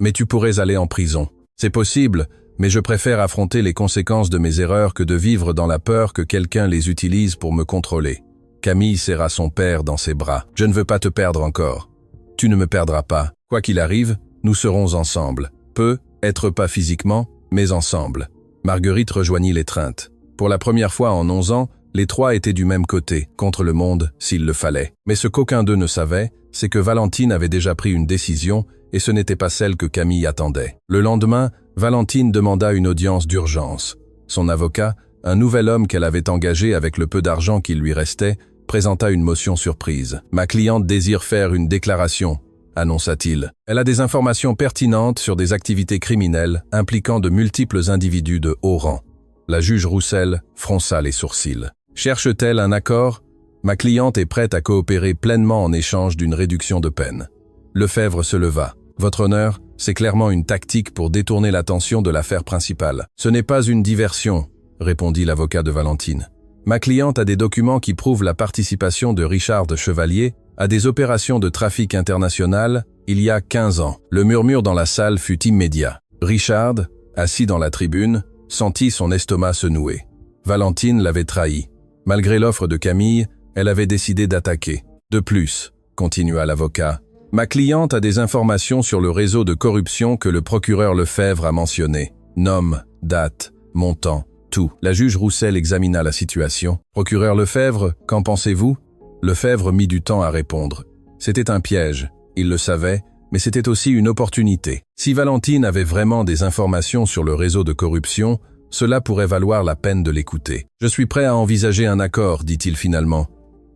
S1: Mais tu pourrais aller en prison. C'est possible, mais je préfère affronter les conséquences de mes erreurs que de vivre dans la peur que quelqu'un les utilise pour me contrôler. Camille serra son père dans ses bras. Je ne veux pas te perdre encore. Tu ne me perdras pas. Quoi qu'il arrive, nous serons ensemble. Peut-être pas physiquement, mais ensemble. Marguerite rejoignit l'étreinte. Pour la première fois en 11 ans, les trois étaient du même côté, contre le monde, s'il le fallait. Mais ce qu'aucun d'eux ne savait, c'est que Valentine avait déjà pris une décision et ce n'était pas celle que Camille attendait. Le lendemain, Valentine demanda une audience d'urgence. Son avocat, un nouvel homme qu'elle avait engagé avec le peu d'argent qu'il lui restait, présenta une motion surprise. « Ma cliente désire faire une déclaration », annonça-t-il. Elle a des informations pertinentes sur des activités criminelles impliquant de multiples individus de haut rang. La juge Roussel fronça les sourcils. Cherche-t-elle un accord? Ma cliente est prête à coopérer pleinement en échange d'une réduction de peine. Lefebvre se leva. Votre honneur, c'est clairement une tactique pour détourner l'attention de l'affaire principale. Ce n'est pas une diversion, répondit l'avocat de Valentine. Ma cliente a des documents qui prouvent la participation de Richard Chevalier à des opérations de trafic international il y a 15 ans. Le murmure dans la salle fut immédiat. Richard, assis dans la tribune, sentit son estomac se nouer. Valentine l'avait trahi. Malgré l'offre de Camille, elle avait décidé d'attaquer. De plus, continua l'avocat, ma cliente a des informations sur le réseau de corruption que le procureur Lefebvre a mentionné. Nom, date, montant, tout. La juge Roussel examina la situation. Procureur Lefebvre, qu'en pensez-vous? Lefebvre mit du temps à répondre. C'était un piège, il le savait, mais c'était aussi une opportunité. Si Valentine avait vraiment des informations sur le réseau de corruption, cela pourrait valoir la peine de l'écouter. Je suis prêt à envisager un accord, dit-il finalement.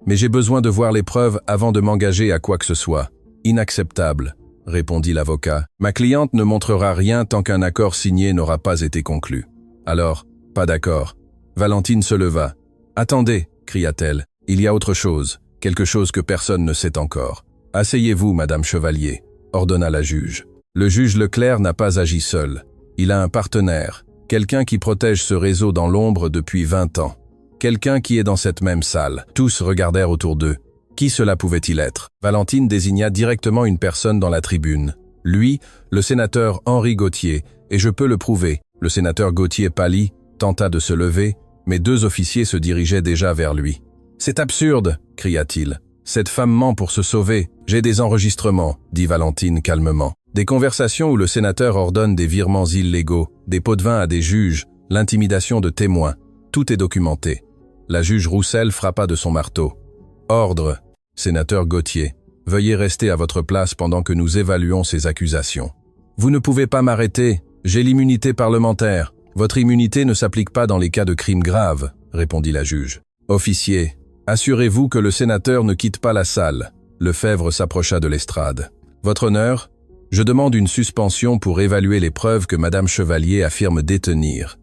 S1: Mais j'ai besoin de voir les preuves avant de m'engager à quoi que ce soit. Inacceptable, répondit l'avocat. Ma cliente ne montrera rien tant qu'un accord signé n'aura pas été conclu. Alors, pas d'accord. Valentine se leva. Attendez, cria-t-elle. Il y a autre chose, quelque chose que personne ne sait encore. Asseyez-vous, Madame Chevalier, ordonna la juge. Le juge Leclerc n'a pas agi seul. Il a un partenaire, quelqu'un qui protège ce réseau dans l'ombre depuis 20 ans. Quelqu'un qui est dans cette même salle. Tous regardèrent autour d'eux. Qui cela pouvait-il être? Valentine désigna directement une personne dans la tribune. Lui, le sénateur Henri Gauthier, et je peux le prouver. Le sénateur Gauthier pâlit, tenta de se lever, mais 2 officiers se dirigeaient déjà vers lui. « C'est absurde !» cria-t-il. « Cette femme ment pour se sauver. J'ai des enregistrements, » dit Valentine calmement. Des conversations où le sénateur ordonne des virements illégaux, des pots de vin à des juges, l'intimidation de témoins. Tout est documenté. La juge Roussel frappa de son marteau. « Ordre, sénateur Gauthier. Veuillez rester à votre place pendant que nous évaluons ces accusations. »« Vous ne pouvez pas m'arrêter. J'ai l'immunité parlementaire. »« Votre immunité ne s'applique pas dans les cas de crimes graves, » répondit la juge. « Officier, assurez-vous que le sénateur ne quitte pas la salle. » Lefebvre s'approcha de l'estrade. « Votre honneur, je demande une suspension pour évaluer les preuves que Madame Chevalier affirme détenir. »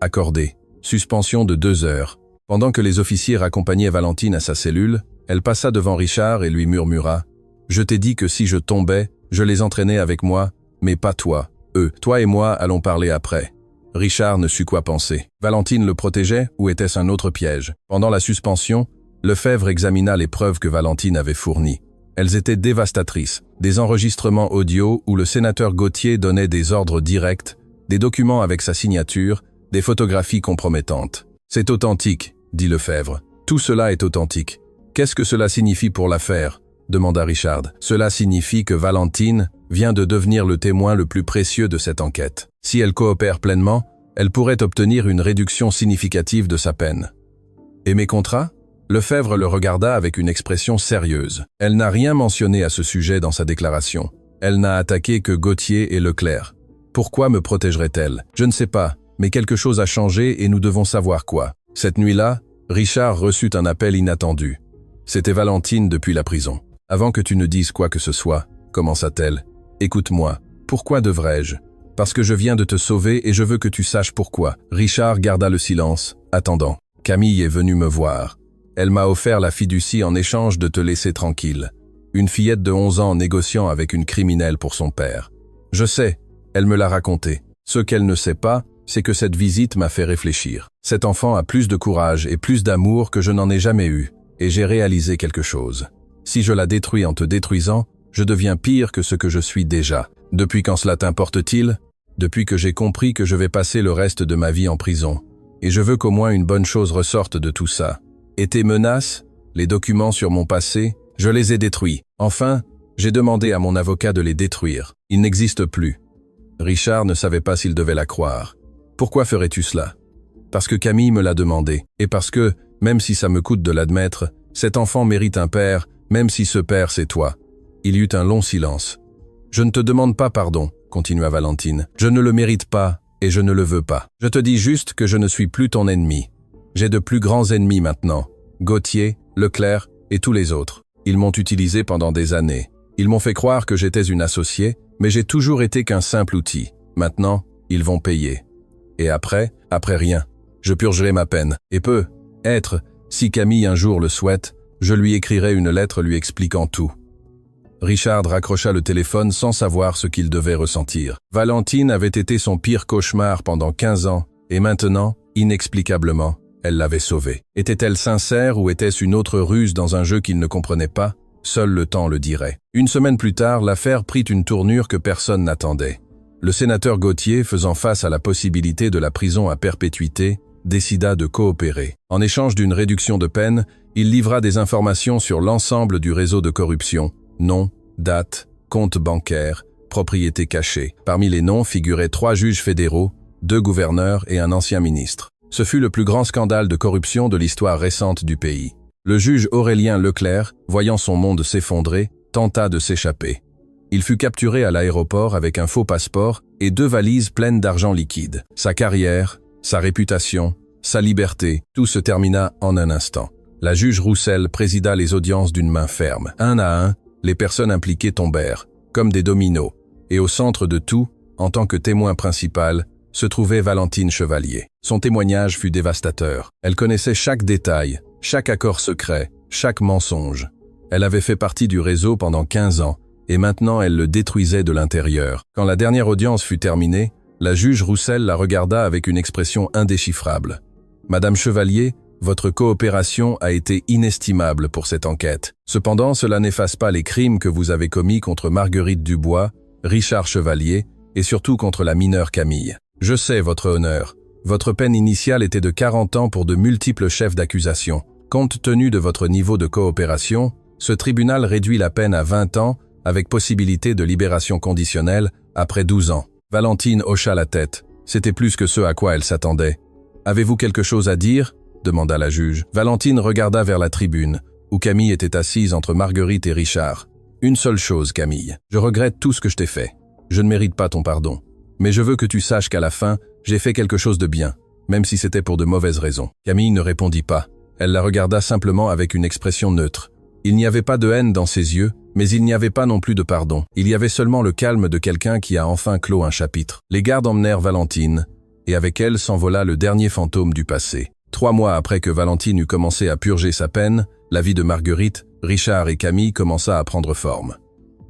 S1: Accordé. Suspension de 2 heures. Pendant que les officiers raccompagnaient Valentine à sa cellule, elle passa devant Richard et lui murmura « Je t'ai dit que si je tombais, je les entraînais avec moi, mais pas toi. Eux, toi et moi allons parler après. » Richard ne sut quoi penser. Valentine le protégeait ou était-ce un autre piège? Pendant la suspension, Lefebvre examina les preuves que Valentine avait fournies. Elles étaient dévastatrices. Des enregistrements audio où le sénateur Gauthier donnait des ordres directs, des documents avec sa signature, des photographies compromettantes. « C'est authentique, » dit Lefebvre. « Tout cela est authentique. » « Qu'est-ce que cela signifie pour l'affaire » demanda Richard. « Cela signifie que Valentine vient de devenir le témoin le plus précieux de cette enquête. Si elle coopère pleinement, elle pourrait obtenir une réduction significative de sa peine. » « Et mes contrats » Lefebvre le regarda avec une expression sérieuse. Elle n'a rien mentionné à ce sujet dans sa déclaration. Elle n'a attaqué que Gauthier et Leclerc. Pourquoi me protégerait-elle? Je ne sais pas, mais quelque chose a changé et nous devons savoir quoi. Cette nuit-là, Richard reçut un appel inattendu. C'était Valentine depuis la prison. « Avant que tu ne dises quoi que ce soit, » commença-t-elle, « écoute-moi. Pourquoi devrais-je? Parce que je viens de te sauver et je veux que tu saches pourquoi. » Richard garda le silence, attendant. « Camille est venue me voir. Elle m'a offert la fiducie en échange de te laisser tranquille. Une fillette de 11 ans négociant avec une criminelle pour son père. Je sais, elle me l'a raconté. Ce qu'elle ne sait pas, c'est que cette visite m'a fait réfléchir. Cet enfant a plus de courage et plus d'amour que je n'en ai jamais eu, et j'ai réalisé quelque chose. Si je la détruis en te détruisant, je deviens pire que ce que je suis déjà. Depuis quand cela t'importe-t-il? Depuis que j'ai compris que je vais passer le reste de ma vie en prison. Et je veux qu'au moins une bonne chose ressorte de tout ça. Et tes menaces, les documents sur mon passé, je les ai détruits. Enfin, j'ai demandé à mon avocat de les détruire. Ils n'existent plus. Richard ne savait pas s'il devait la croire. Pourquoi ferais-tu cela? Parce que Camille me l'a demandé. Et parce que, même si ça me coûte de l'admettre, cet enfant mérite un père, même si ce père c'est toi. Il y eut un long silence. Je ne te demande pas pardon, continua Valentine. Je ne le mérite pas, et je ne le veux pas. Je te dis juste que je ne suis plus ton ennemi. J'ai de plus grands ennemis maintenant. Gauthier, Leclerc et tous les autres. Ils m'ont utilisé pendant des années. Ils m'ont fait croire que j'étais une associée, mais j'ai toujours été qu'un simple outil. Maintenant, ils vont payer. Et après rien. Je purgerai ma peine. Et si Camille un jour le souhaite, je lui écrirai une lettre lui expliquant tout. Richard raccrocha le téléphone sans savoir ce qu'il devait ressentir. Valentine avait été son pire cauchemar pendant 15 ans, et maintenant, inexplicablement, elle l'avait sauvé. Était-elle sincère ou était-ce une autre ruse dans un jeu qu'il ne comprenait pas? Seul le temps le dirait. Une semaine plus tard, l'affaire prit une tournure que personne n'attendait. Le sénateur Gauthier, faisant face à la possibilité de la prison à perpétuité, décida de coopérer. En échange d'une réduction de peine, il livra des informations sur l'ensemble du réseau de corruption, nom, date, compte bancaire, propriété cachée. Parmi les noms figuraient 3 juges fédéraux, 2 gouverneurs et un ancien ministre. Ce fut le plus grand scandale de corruption de l'histoire récente du pays. Le juge Aurélien Leclerc, voyant son monde s'effondrer, tenta de s'échapper. Il fut capturé à l'aéroport avec un faux passeport et 2 valises pleines d'argent liquide. Sa carrière, sa réputation, sa liberté, tout se termina en un instant. La juge Roussel présida les audiences d'une main ferme. Un à un, les personnes impliquées tombèrent, comme des dominos. Et au centre de tout, en tant que témoin principal, se trouvait Valentine Chevalier. Son témoignage fut dévastateur. Elle connaissait chaque détail, chaque accord secret, chaque mensonge. Elle avait fait partie du réseau pendant 15 ans, et maintenant elle le détruisait de l'intérieur. Quand la dernière audience fut terminée, la juge Roussel la regarda avec une expression indéchiffrable. « Madame Chevalier, votre coopération a été inestimable pour cette enquête. Cependant, cela n'efface pas les crimes que vous avez commis contre Marguerite Dubois, Richard Chevalier, et surtout contre la mineure Camille. Je sais votre honneur. Votre peine initiale était de 40 ans pour de multiples chefs d'accusation. Compte tenu de votre niveau de coopération, ce tribunal réduit la peine à 20 ans avec possibilité de libération conditionnelle après 12 ans. Valentine hocha la tête. C'était plus que ce à quoi elle s'attendait. « Avez-vous quelque chose à dire ?» demanda la juge. Valentine regarda vers la tribune, où Camille était assise entre Marguerite et Richard. « Une seule chose, Camille. Je regrette tout ce que je t'ai fait. Je ne mérite pas ton pardon. Mais je veux que tu saches qu'à la fin, j'ai fait quelque chose de bien, même si c'était pour de mauvaises raisons. » Camille ne répondit pas. Elle la regarda simplement avec une expression neutre. Il n'y avait pas de haine dans ses yeux, mais il n'y avait pas non plus de pardon. Il y avait seulement le calme de quelqu'un qui a enfin clos un chapitre. Les gardes emmenèrent Valentine, et avec elle s'envola le dernier fantôme du passé. 3 mois après que Valentine eut commencé à purger sa peine, la vie de Marguerite, Richard et Camille commença à prendre forme.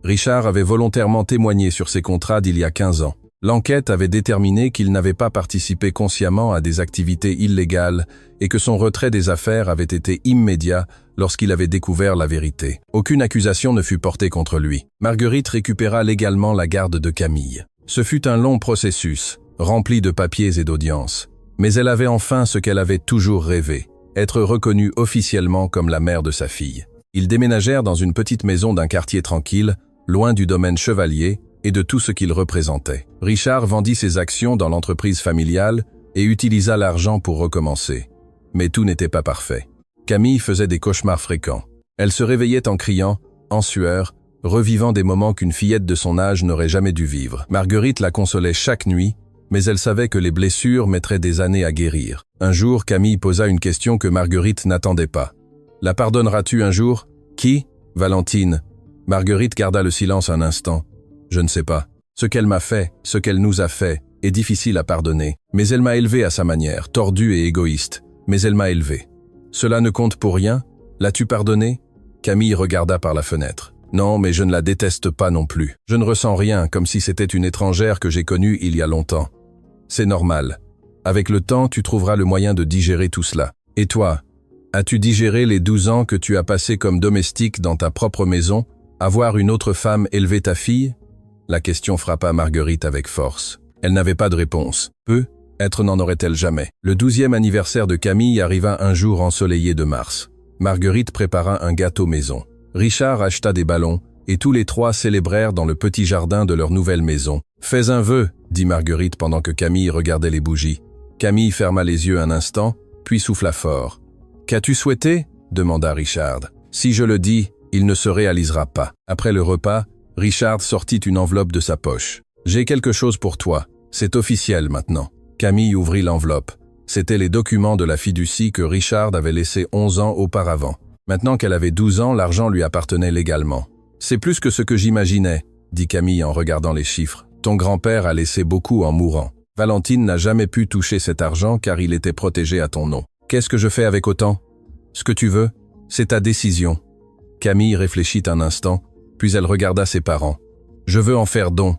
S1: Richard avait volontairement témoigné sur ses contrats d'il y a 15 ans. L'enquête avait déterminé qu'il n'avait pas participé consciemment à des activités illégales et que son retrait des affaires avait été immédiat lorsqu'il avait découvert la vérité. Aucune accusation ne fut portée contre lui. Marguerite récupéra légalement la garde de Camille. Ce fut un long processus, rempli de papiers et d'audiences. Mais elle avait enfin ce qu'elle avait toujours rêvé, être reconnue officiellement comme la mère de sa fille. Ils déménagèrent dans une petite maison d'un quartier tranquille, loin du domaine Chevalier et de tout ce qu'il représentait. Richard vendit ses actions dans l'entreprise familiale et utilisa l'argent pour recommencer. Mais tout n'était pas parfait. Camille faisait des cauchemars fréquents. Elle se réveillait en criant, en sueur, revivant des moments qu'une fillette de son âge n'aurait jamais dû vivre. Marguerite la consolait chaque nuit, mais elle savait que les blessures mettraient des années à guérir. Un jour, Camille posa une question que Marguerite n'attendait pas. « La pardonneras-tu un jour ?»« Qui ?»« Valentine. » Marguerite garda le silence un instant. « Je ne sais pas. Ce qu'elle m'a fait, ce qu'elle nous a fait, est difficile à pardonner. Mais elle m'a élevé à sa manière, tordue et égoïste. Mais elle m'a élevé. Cela ne compte pour rien? L'as-tu pardonné? Camille regarda par la fenêtre. Non, mais je ne la déteste pas non plus. Je ne ressens rien, comme si c'était une étrangère que j'ai connue il y a longtemps. C'est normal. Avec le temps, tu trouveras le moyen de digérer tout cela. Et toi, as-tu digéré les 12 ans que tu as passés comme domestique dans ta propre maison, à voir une autre femme élever ta fille? La question frappa Marguerite avec force. Elle n'avait pas de réponse. Peut-être n'en aurait-elle jamais. Le 12e anniversaire de Camille arriva un jour ensoleillé de mars. Marguerite prépara un gâteau maison. Richard acheta des ballons, et tous les trois célébrèrent dans le petit jardin de leur nouvelle maison. « Fais un vœu », dit Marguerite pendant que Camille regardait les bougies. Camille ferma les yeux un instant, puis souffla fort. « Qu'as-tu souhaité » demanda Richard. « Si je le dis, il ne se réalisera pas. » Après le repas, Richard sortit une enveloppe de sa poche. « J'ai quelque chose pour toi. C'est officiel maintenant. » Camille ouvrit l'enveloppe. C'étaient les documents de la fiducie que Richard avait laissés 11 ans auparavant. Maintenant qu'elle avait 12 ans, l'argent lui appartenait légalement. « C'est plus que ce que j'imaginais, » dit Camille en regardant les chiffres. « Ton grand-père a laissé beaucoup en mourant. Valentine n'a jamais pu toucher cet argent car il était protégé à ton nom. Qu'est-ce que je fais avec autant? Ce que tu veux, c'est ta décision. » Camille réfléchit un instant, puis elle regarda ses parents. « Je veux en faire don. »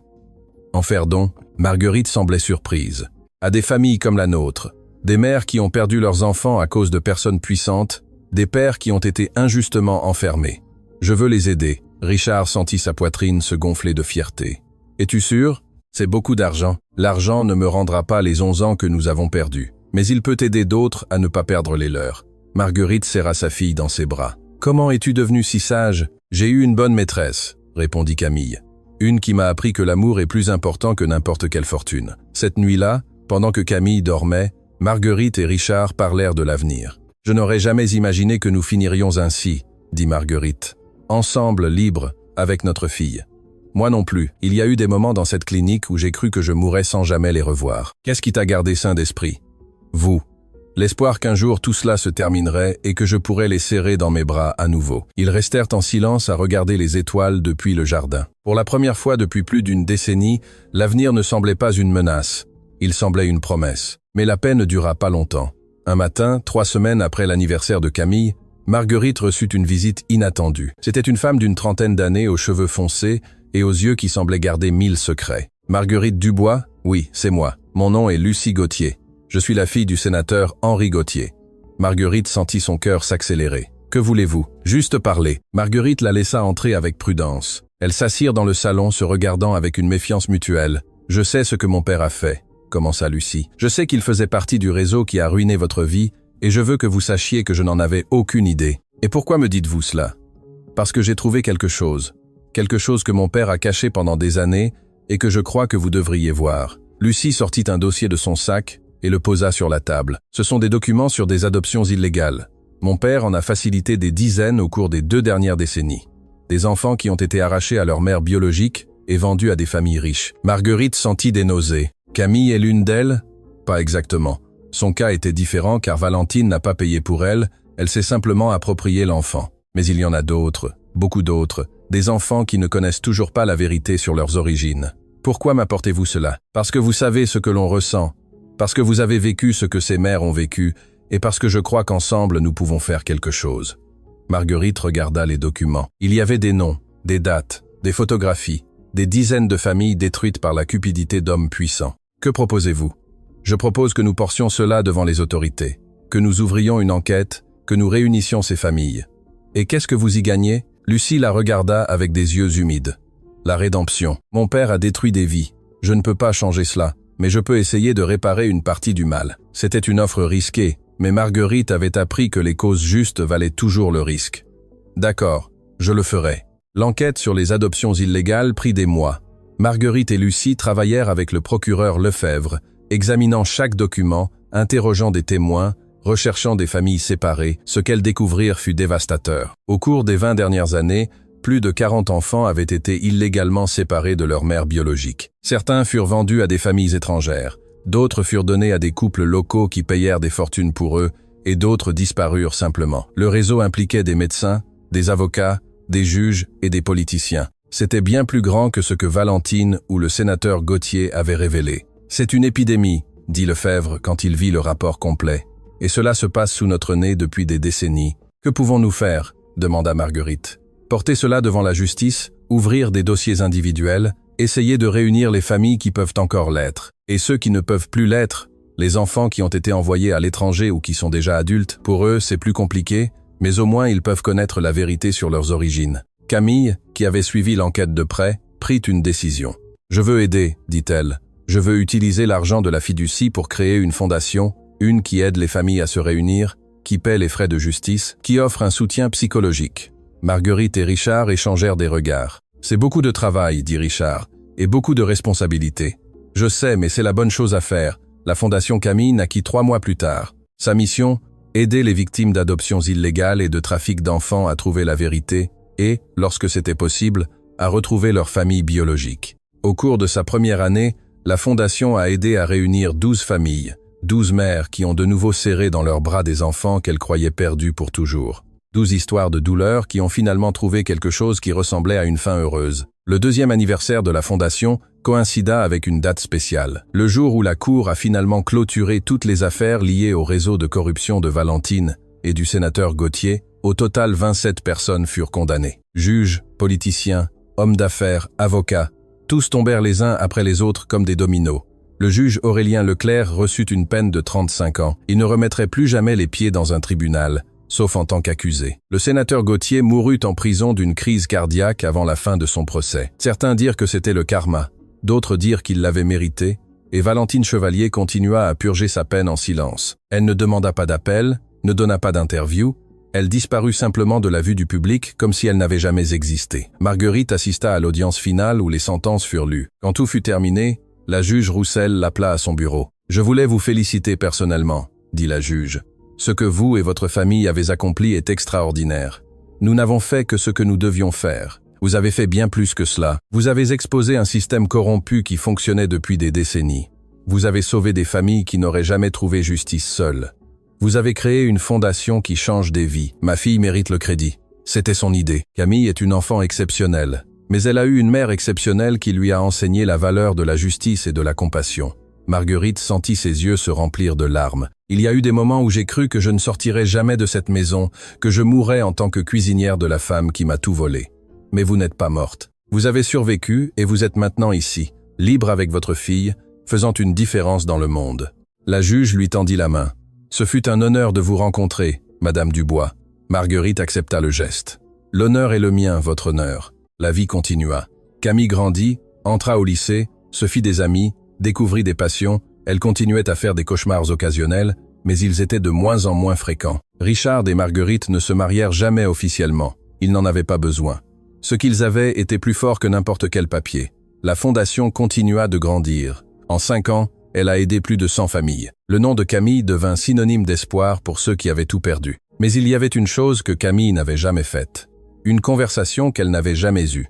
S1: En faire don, Marguerite semblait surprise. À des familles comme la nôtre, des mères qui ont perdu leurs enfants à cause de personnes puissantes, des pères qui ont été injustement enfermés. Je veux les aider. Richard sentit sa poitrine se gonfler de fierté. Es-tu sûr? C'est beaucoup d'argent. L'argent ne me rendra pas les 11 ans que nous avons perdus. Mais il peut aider d'autres à ne pas perdre les leurs. Marguerite serra sa fille dans ses bras. Comment es-tu devenue si sage? J'ai eu une bonne maîtresse, répondit Camille. Une qui m'a appris que l'amour est plus important que n'importe quelle fortune. Cette nuit-là, pendant que Camille dormait, Marguerite et Richard parlèrent de l'avenir. « Je n'aurais jamais imaginé que nous finirions ainsi, » dit Marguerite. « Ensemble, libres, avec notre fille. Moi non plus, il y a eu des moments dans cette clinique où j'ai cru que je mourrais sans jamais les revoir. Qu'est-ce qui t'a gardé sain d'esprit? Vous. L'espoir qu'un jour tout cela se terminerait et que je pourrais les serrer dans mes bras à nouveau. » Ils restèrent en silence à regarder les étoiles depuis le jardin. Pour la première fois depuis plus d'une décennie, l'avenir ne semblait pas une menace. Il semblait une promesse. Mais la paix ne dura pas longtemps. Un matin, 3 semaines après l'anniversaire de Camille, Marguerite reçut une visite inattendue. C'était une femme d'une trentaine d'années aux cheveux foncés et aux yeux qui semblaient garder 1000 secrets. « Marguerite Dubois? Oui, c'est moi. Mon nom est Lucie Gauthier. Je suis la fille du sénateur Henri Gauthier. » Marguerite sentit son cœur s'accélérer. « Que voulez-vous? Juste parler. » Marguerite la laissa entrer avec prudence. Elles s'assirent dans le salon se regardant avec une méfiance mutuelle. « Je sais ce que mon père a fait. » commença Lucie. « Je sais qu'il faisait partie du réseau qui a ruiné votre vie, et je veux que vous sachiez que je n'en avais aucune idée. Et pourquoi me dites-vous cela? Parce que j'ai trouvé quelque chose que mon père a caché pendant des années, et que je crois que vous devriez voir. » Lucie sortit un dossier de son sac et le posa sur la table. « Ce sont des documents sur des adoptions illégales. Mon père en a facilité des dizaines au cours des 2 dernières décennies. Des enfants qui ont été arrachés à leur mère biologique et vendus à des familles riches. » Marguerite sentit des nausées. Camille est l'une d'elles? Pas exactement. Son cas était différent car Valentine n'a pas payé pour elle s'est simplement approprié l'enfant. Mais il y en a d'autres, beaucoup d'autres, des enfants qui ne connaissent toujours pas la vérité sur leurs origines. Pourquoi m'apportez-vous cela? Parce que vous savez ce que l'on ressent, parce que vous avez vécu ce que ces mères ont vécu, et parce que je crois qu'ensemble nous pouvons faire quelque chose. Marguerite regarda les documents. Il y avait des noms, des dates, des photographies, des dizaines de familles détruites par la cupidité d'hommes puissants. Que proposez-vous? Je propose que nous portions cela devant les autorités, que nous ouvrions une enquête, que nous réunissions ces familles. Et qu'est-ce que vous y gagnez? Lucie la regarda avec des yeux humides. La rédemption. Mon père a détruit des vies. Je ne peux pas changer cela, mais je peux essayer de réparer une partie du mal. C'était une offre risquée, mais Marguerite avait appris que les causes justes valaient toujours le risque. D'accord, je le ferai. L'enquête sur les adoptions illégales prit des mois. Marguerite et Lucie travaillèrent avec le procureur Lefebvre, examinant chaque document, interrogeant des témoins, recherchant des familles séparées. Ce qu'elles découvrirent fut dévastateur. Au cours des 20 dernières années, plus de 40 enfants avaient été illégalement séparés de leur mère biologique. Certains furent vendus à des familles étrangères, d'autres furent donnés à des couples locaux qui payèrent des fortunes pour eux, et d'autres disparurent simplement. Le réseau impliquait des médecins, des avocats, des juges et des politiciens. C'était bien plus grand que ce que Valentine ou le sénateur Gauthier avaient révélé. « C'est une épidémie », dit Lefebvre quand il vit le rapport complet. « Et cela se passe sous notre nez depuis des décennies. Que pouvons-nous faire? Demanda Marguerite. Porter cela devant la justice, ouvrir des dossiers individuels, essayer de réunir les familles qui peuvent encore l'être. Et ceux qui ne peuvent plus l'être, les enfants qui ont été envoyés à l'étranger ou qui sont déjà adultes, pour eux c'est plus compliqué, mais au moins ils peuvent connaître la vérité sur leurs origines. Camille, qui avait suivi l'enquête de près, prit une décision. « Je veux aider, dit-elle. Je veux utiliser l'argent de la fiducie pour créer une fondation, une qui aide les familles à se réunir, qui paie les frais de justice, qui offre un soutien psychologique. » Marguerite et Richard échangèrent des regards. « C'est beaucoup de travail, dit Richard, et beaucoup de responsabilités. Je sais, mais c'est la bonne chose à faire. » La Fondation Camille naquit 3 mois plus tard. Sa mission, aider les victimes d'adoptions illégales et de trafic d'enfants à trouver la vérité et, lorsque c'était possible, à retrouver leur famille biologique. Au cours de sa première année, la Fondation a aidé à réunir 12 familles, 12 mères qui ont de nouveau serré dans leurs bras des enfants qu'elles croyaient perdus pour toujours. 12 histoires de douleur qui ont finalement trouvé quelque chose qui ressemblait à une fin heureuse. Le 2e anniversaire de la Fondation coïncida avec une date spéciale, le jour où la Cour a finalement clôturé toutes les affaires liées au réseau de corruption de Valentine et du sénateur Gauthier. Au total, 27 personnes furent condamnées. Juges, politiciens, hommes d'affaires, avocats, tous tombèrent les uns après les autres comme des dominos. Le juge Aurélien Leclerc reçut une peine de 35 ans. Il ne remettrait plus jamais les pieds dans un tribunal, sauf en tant qu'accusé. Le sénateur Gauthier mourut en prison d'une crise cardiaque avant la fin de son procès. Certains dirent que c'était le karma, d'autres dirent qu'il l'avait mérité, et Valentine Chevalier continua à purger sa peine en silence. Elle ne demanda pas d'appel, ne donna pas d'interview, elle disparut simplement de la vue du public comme si elle n'avait jamais existé. Marguerite assista à l'audience finale où les sentences furent lues. Quand tout fut terminé, la juge Roussel l'appela à son bureau. « Je voulais vous féliciter personnellement, » dit la juge. « Ce que vous et votre famille avez accompli est extraordinaire. Nous n'avons fait que ce que nous devions faire. Vous avez fait bien plus que cela. Vous avez exposé un système corrompu qui fonctionnait depuis des décennies. Vous avez sauvé des familles qui n'auraient jamais trouvé justice seules. Vous avez créé une fondation qui change des vies. Ma fille mérite le crédit. C'était son idée. Camille est une enfant exceptionnelle. Mais elle a eu une mère exceptionnelle qui lui a enseigné la valeur de la justice et de la compassion. » Marguerite sentit ses yeux se remplir de larmes. « Il y a eu des moments où j'ai cru que je ne sortirais jamais de cette maison, que je mourrais en tant que cuisinière de la femme qui m'a tout volé. Mais vous n'êtes pas morte. Vous avez survécu et vous êtes maintenant ici, libre avec votre fille, faisant une différence dans le monde. » La juge lui tendit la main. « Ce fut un honneur de vous rencontrer, Madame Dubois. » Marguerite accepta le geste. « L'honneur est le mien, votre honneur. » La vie continua. Camille grandit, entra au lycée, se fit des amis, découvrit des passions, elle continuait à faire des cauchemars occasionnels, mais ils étaient de moins en moins fréquents. Richard et Marguerite ne se marièrent jamais officiellement. Ils n'en avaient pas besoin. Ce qu'ils avaient était plus fort que n'importe quel papier. La fondation continua de grandir. En 5 ans, elle a aidé plus de 100 familles. Le nom de Camille devint synonyme d'espoir pour ceux qui avaient tout perdu. Mais il y avait une chose que Camille n'avait jamais faite. Une conversation qu'elle n'avait jamais eue.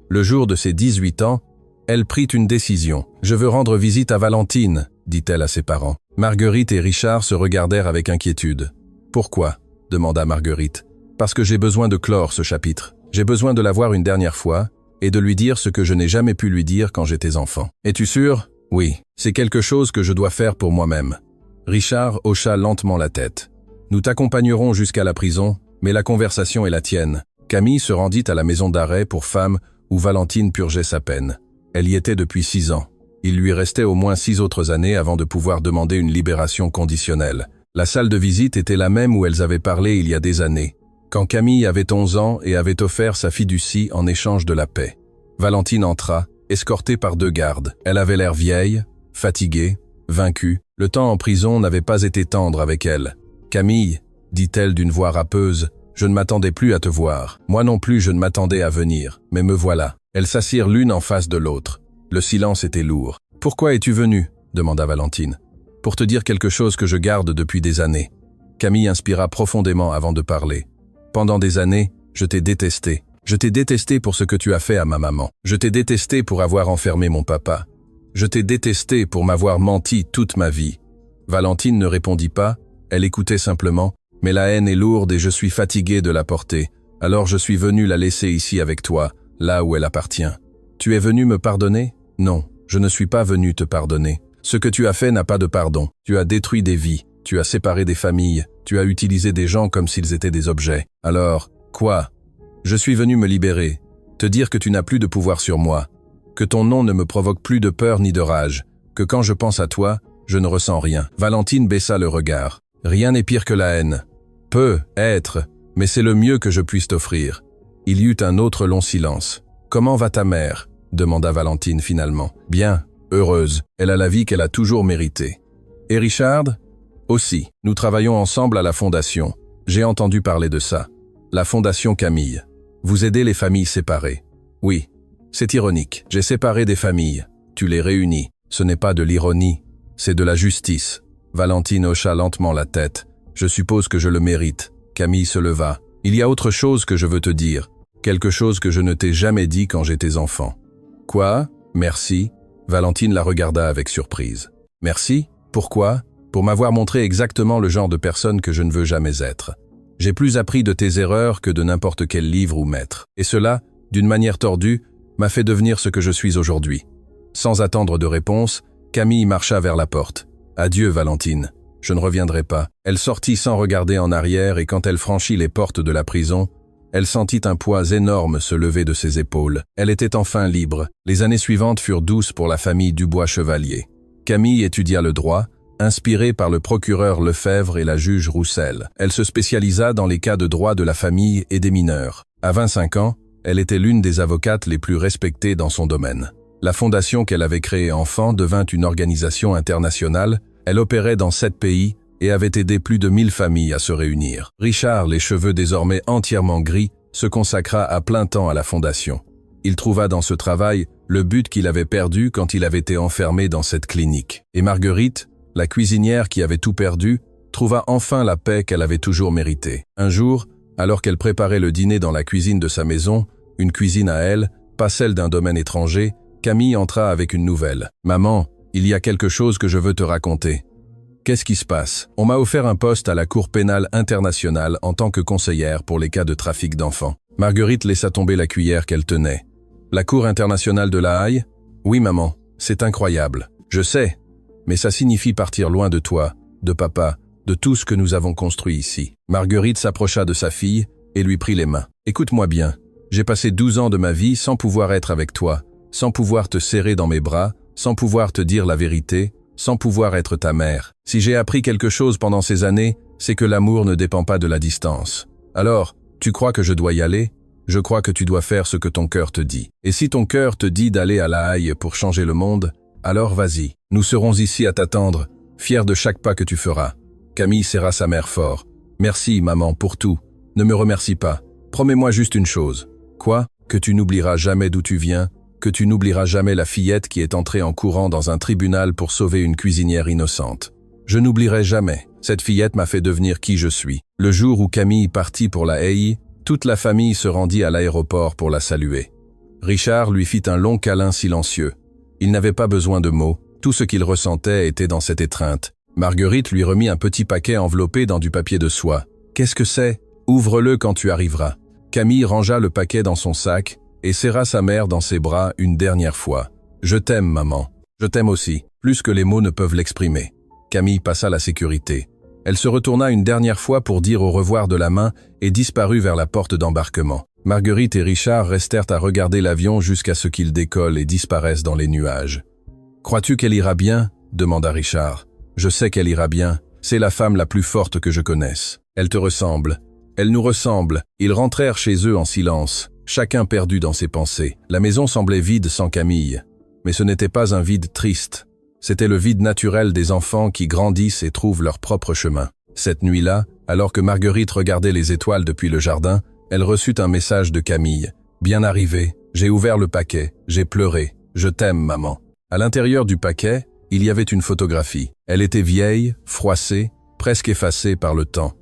S1: Le jour de ses 18 ans, elle prit une décision. « Je veux rendre visite à Valentine », dit-elle à ses parents. Marguerite et Richard se regardèrent avec inquiétude. « Pourquoi ?» demanda Marguerite. « Parce que j'ai besoin de clore ce chapitre. J'ai besoin de la voir une dernière fois et de lui dire ce que je n'ai jamais pu lui dire quand j'étais enfant. Es-tu sûr ? Oui, c'est quelque chose que je dois faire pour moi-même. » Richard hocha lentement la tête. « Nous t'accompagnerons jusqu'à la prison, mais la conversation est la tienne. » Camille se rendit à la maison d'arrêt pour femmes où Valentine purgeait sa peine. Elle y était depuis 6 ans. Il lui restait au moins 6 autres années avant de pouvoir demander une libération conditionnelle. La salle de visite était la même où elles avaient parlé il y a des années, quand Camille avait 11 ans et avait offert sa fiducie en échange de la paix. Valentine entra, escortée par 2 gardes. Elle avait l'air vieille, fatiguée, vaincue. Le temps en prison n'avait pas été tendre avec elle. « Camille, » dit-elle d'une voix râpeuse, « je ne m'attendais plus à te voir. Moi non plus je ne m'attendais à venir, mais me voilà. » Elles s'assirent l'une en face de l'autre. Le silence était lourd. « Pourquoi es-tu venue ?» demanda Valentine. « Pour te dire quelque chose que je garde depuis des années. » Camille inspira profondément avant de parler. « Pendant des années, je t'ai détesté. Je t'ai détesté pour ce que tu as fait à ma maman. Je t'ai détesté pour avoir enfermé mon papa. Je t'ai détesté pour m'avoir menti toute ma vie. » Valentine ne répondit pas, elle écoutait simplement. « Mais la haine est lourde et je suis fatigué de la porter. Alors je suis venu la laisser ici avec toi, là où elle appartient. Tu es venu me pardonner ? Non, je ne suis pas venu te pardonner. Ce que tu as fait n'a pas de pardon. Tu as détruit des vies. Tu as séparé des familles, tu as utilisé des gens comme s'ils étaient des objets. Alors, quoi? Je suis venu me libérer, te dire que tu n'as plus de pouvoir sur moi, que ton nom ne me provoque plus de peur ni de rage, que quand je pense à toi, je ne ressens rien. Valentine baissa le regard. Rien n'est pire que la haine. Peut être, mais c'est le mieux que je puisse t'offrir. Il y eut un autre long silence. Comment va ta mère? Demanda Valentine finalement. Bien, heureuse, elle a la vie qu'elle a toujours méritée. Et Richard? Aussi, nous travaillons ensemble à la fondation. J'ai entendu parler de ça. La fondation Camille. Vous aidez les familles séparées. Oui, c'est ironique. J'ai séparé des familles. Tu les réunis. Ce n'est pas de l'ironie, c'est de la justice. Valentine hocha lentement la tête. Je suppose que je le mérite. Camille se leva. Il y a autre chose que je veux te dire. Quelque chose que je ne t'ai jamais dit quand j'étais enfant. Quoi? Merci. Valentine la regarda avec surprise. Merci? Pourquoi? Pour m'avoir montré exactement le genre de personne que je ne veux jamais être. J'ai plus appris de tes erreurs que de n'importe quel livre ou maître. Et cela, d'une manière tordue, m'a fait devenir ce que je suis aujourd'hui. Sans attendre de réponse, Camille marcha vers la porte. Adieu, Valentine. Je ne reviendrai pas. Elle sortit sans regarder en arrière et quand elle franchit les portes de la prison, elle sentit un poids énorme se lever de ses épaules. Elle était enfin libre. Les années suivantes furent douces pour la famille Dubois-Chevalier. Camille étudia le droit, inspirée par le procureur Lefebvre et la juge Roussel. Elle se spécialisa dans les cas de droit de la famille et des mineurs. À 25 ans, elle était l'une des avocates les plus respectées dans son domaine. La fondation qu'elle avait créée enfant devint une organisation internationale. Elle opérait dans 7 pays et avait aidé plus de 1000 familles à se réunir. Richard, les cheveux désormais entièrement gris, se consacra à plein temps à la fondation. Il trouva dans ce travail le but qu'il avait perdu quand il avait été enfermé dans cette clinique. Et Marguerite, la cuisinière qui avait tout perdu, trouva enfin la paix qu'elle avait toujours méritée. Un jour, alors qu'elle préparait le dîner dans la cuisine de sa maison, une cuisine à elle, pas celle d'un domaine étranger, Camille entra avec une nouvelle. « Maman, il y a quelque chose que je veux te raconter. » « Qu'est-ce qui se passe? On m'a offert un poste à la Cour pénale internationale en tant que conseillère pour les cas de trafic d'enfants. » Marguerite laissa tomber la cuillère qu'elle tenait. « La Cour internationale de La Haye? Oui, maman, c'est incroyable. Je sais, mais ça signifie partir loin de toi, de papa, de tout ce que nous avons construit ici. » Marguerite s'approcha de sa fille et lui prit les mains. « Écoute-moi bien, j'ai passé 12 ans de ma vie sans pouvoir être avec toi, sans pouvoir te serrer dans mes bras, sans pouvoir te dire la vérité, sans pouvoir être ta mère. Si j'ai appris quelque chose pendant ces années, c'est que l'amour ne dépend pas de la distance. Alors, tu crois que je dois y aller? Je crois que tu dois faire ce que ton cœur te dit. Et si ton cœur te dit d'aller à La Haye pour changer le monde, alors vas-y. Nous serons ici à t'attendre, fiers de chaque pas que tu feras. » Camille serra sa mère fort. « Merci, maman, pour tout. Ne me remercie pas. Promets-moi juste une chose. » « Quoi? Que tu n'oublieras jamais d'où tu viens, que tu n'oublieras jamais la fillette qui est entrée en courant dans un tribunal pour sauver une cuisinière innocente. Je n'oublierai jamais. Cette fillette m'a fait devenir qui je suis. » Le jour où Camille partit pour La Haye, toute la famille se rendit à l'aéroport pour la saluer. Richard lui fit un long câlin silencieux. Il n'avait pas besoin de mots. Tout ce qu'il ressentait était dans cette étreinte. Marguerite lui remit un petit paquet enveloppé dans du papier de soie. « Qu'est-ce que c'est? Ouvre-le quand tu arriveras. » Camille rangea le paquet dans son sac et serra sa mère dans ses bras une dernière fois. « Je t'aime, maman. Je t'aime aussi, plus que les mots ne peuvent l'exprimer. » Camille passa la sécurité. Elle se retourna une dernière fois pour dire au revoir de la main et disparut vers la porte d'embarquement. Marguerite et Richard restèrent à regarder l'avion jusqu'à ce qu'il décolle et disparaisse dans les nuages. « Crois-tu qu'elle ira bien ?» demanda Richard. « Je sais qu'elle ira bien. C'est la femme la plus forte que je connaisse. Elle te ressemble. Elle nous ressemble. » Ils rentrèrent chez eux en silence, chacun perdu dans ses pensées. La maison semblait vide sans Camille. Mais ce n'était pas un vide triste. C'était le vide naturel des enfants qui grandissent et trouvent leur propre chemin. Cette nuit-là, alors que Marguerite regardait les étoiles depuis le jardin, elle reçut un message de Camille. « Bien arrivé. J'ai ouvert le paquet. J'ai pleuré. Je t'aime, maman. » À l'intérieur du paquet, il y avait une photographie. Elle était vieille, froissée, presque effacée par le temps.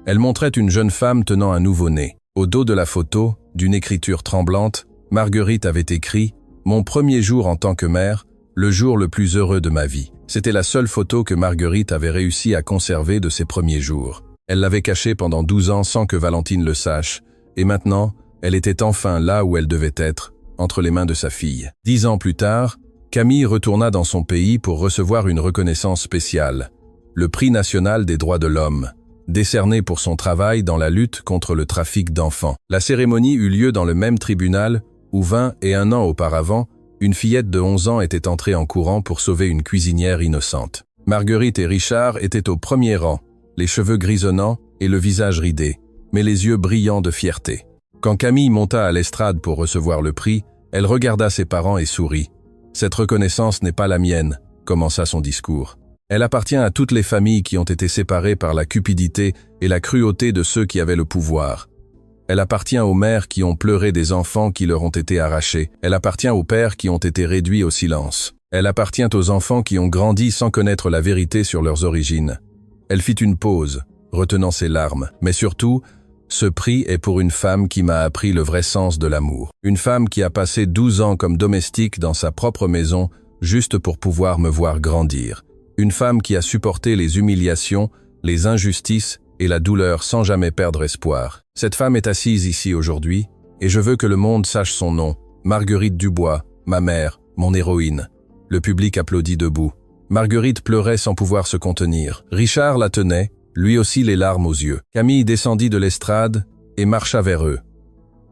S1: Elle montrait une jeune femme tenant un nouveau-né. Au dos de la photo, d'une écriture tremblante, Marguerite avait écrit « Mon premier jour en tant que mère, le jour le plus heureux de ma vie. » C'était la seule photo que Marguerite avait réussi à conserver de ses premiers jours. Elle l'avait cachée pendant 12 ans sans que Valentine le sache, et maintenant, elle était enfin là où elle devait être, entre les mains de sa fille. 10 ans plus tard, Camille retourna dans son pays pour recevoir une reconnaissance spéciale. le prix national des droits de l'homme, décerné pour son travail dans la lutte contre le trafic d'enfants. La cérémonie eut lieu dans le même tribunal où 21 ans auparavant, une fillette de 11 ans était entrée en courant pour sauver une cuisinière innocente. Marguerite et Richard étaient au premier rang, les cheveux grisonnants et le visage ridé, mais les yeux brillants de fierté. Quand Camille monta à l'estrade pour recevoir le prix, elle regarda ses parents et sourit. « Cette reconnaissance n'est pas la mienne », commença son discours. « Elle appartient à toutes les familles qui ont été séparées par la cupidité et la cruauté de ceux qui avaient le pouvoir. Elle appartient aux mères qui ont pleuré des enfants qui leur ont été arrachés. Elle appartient aux pères qui ont été réduits au silence. Elle appartient aux enfants qui ont grandi sans connaître la vérité sur leurs origines. » Elle fit une pause, retenant ses larmes. Mais surtout, ce prix est pour une femme qui m'a appris le vrai sens de l'amour. Une femme qui a passé 12 ans comme domestique dans sa propre maison, juste pour pouvoir me voir grandir. Une femme qui a supporté les humiliations, les injustices et la douleur sans jamais perdre espoir. Cette femme est assise ici aujourd'hui, et je veux que le monde sache son nom. Marguerite Dubois, ma mère, mon héroïne. Le public applaudit debout. Marguerite pleurait sans pouvoir se contenir. Richard la tenait, lui aussi les larmes aux yeux. Camille descendit de l'estrade et marcha vers eux.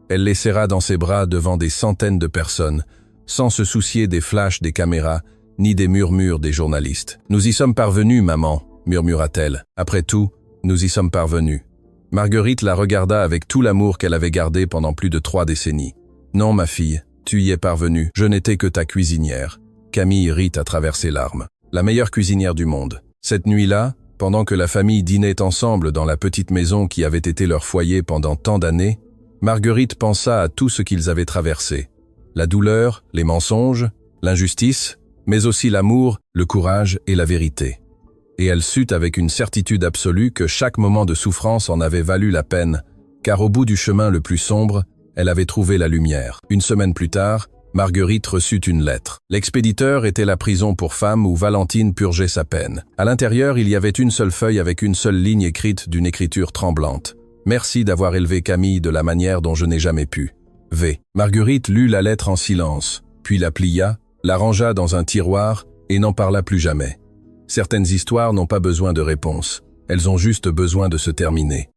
S1: Elle les serra dans ses bras devant des centaines de personnes, sans se soucier des flashs des caméras, ni des murmures des journalistes. « Nous y sommes parvenus, maman », murmura-t-elle. « Après tout, nous y sommes parvenus. » Marguerite la regarda avec tout l'amour qu'elle avait gardé pendant plus de 3 décennies. « Non, ma fille, tu y es parvenue. Je n'étais que ta cuisinière. » Camille rit à travers ses larmes. La meilleure cuisinière du monde. Cette nuit-là, pendant que la famille dînait ensemble dans la petite maison qui avait été leur foyer pendant tant d'années, Marguerite pensa à tout ce qu'ils avaient traversé. La douleur, les mensonges, l'injustice, mais aussi l'amour, le courage et la vérité. Et elle sut avec une certitude absolue que chaque moment de souffrance en avait valu la peine, car au bout du chemin le plus sombre, elle avait trouvé la lumière. Une semaine plus tard, Marguerite reçut une lettre. L'expéditeur était la prison pour femmes où Valentine purgeait sa peine. À l'intérieur, il y avait une seule feuille avec une seule ligne écrite d'une écriture tremblante. « Merci d'avoir élevé Camille de la manière dont je n'ai jamais pu. V. » Marguerite lut la lettre en silence, puis la plia, la rangea dans un tiroir et n'en parla plus jamais. Certaines histoires n'ont pas besoin de réponse. Elles ont juste besoin de se terminer.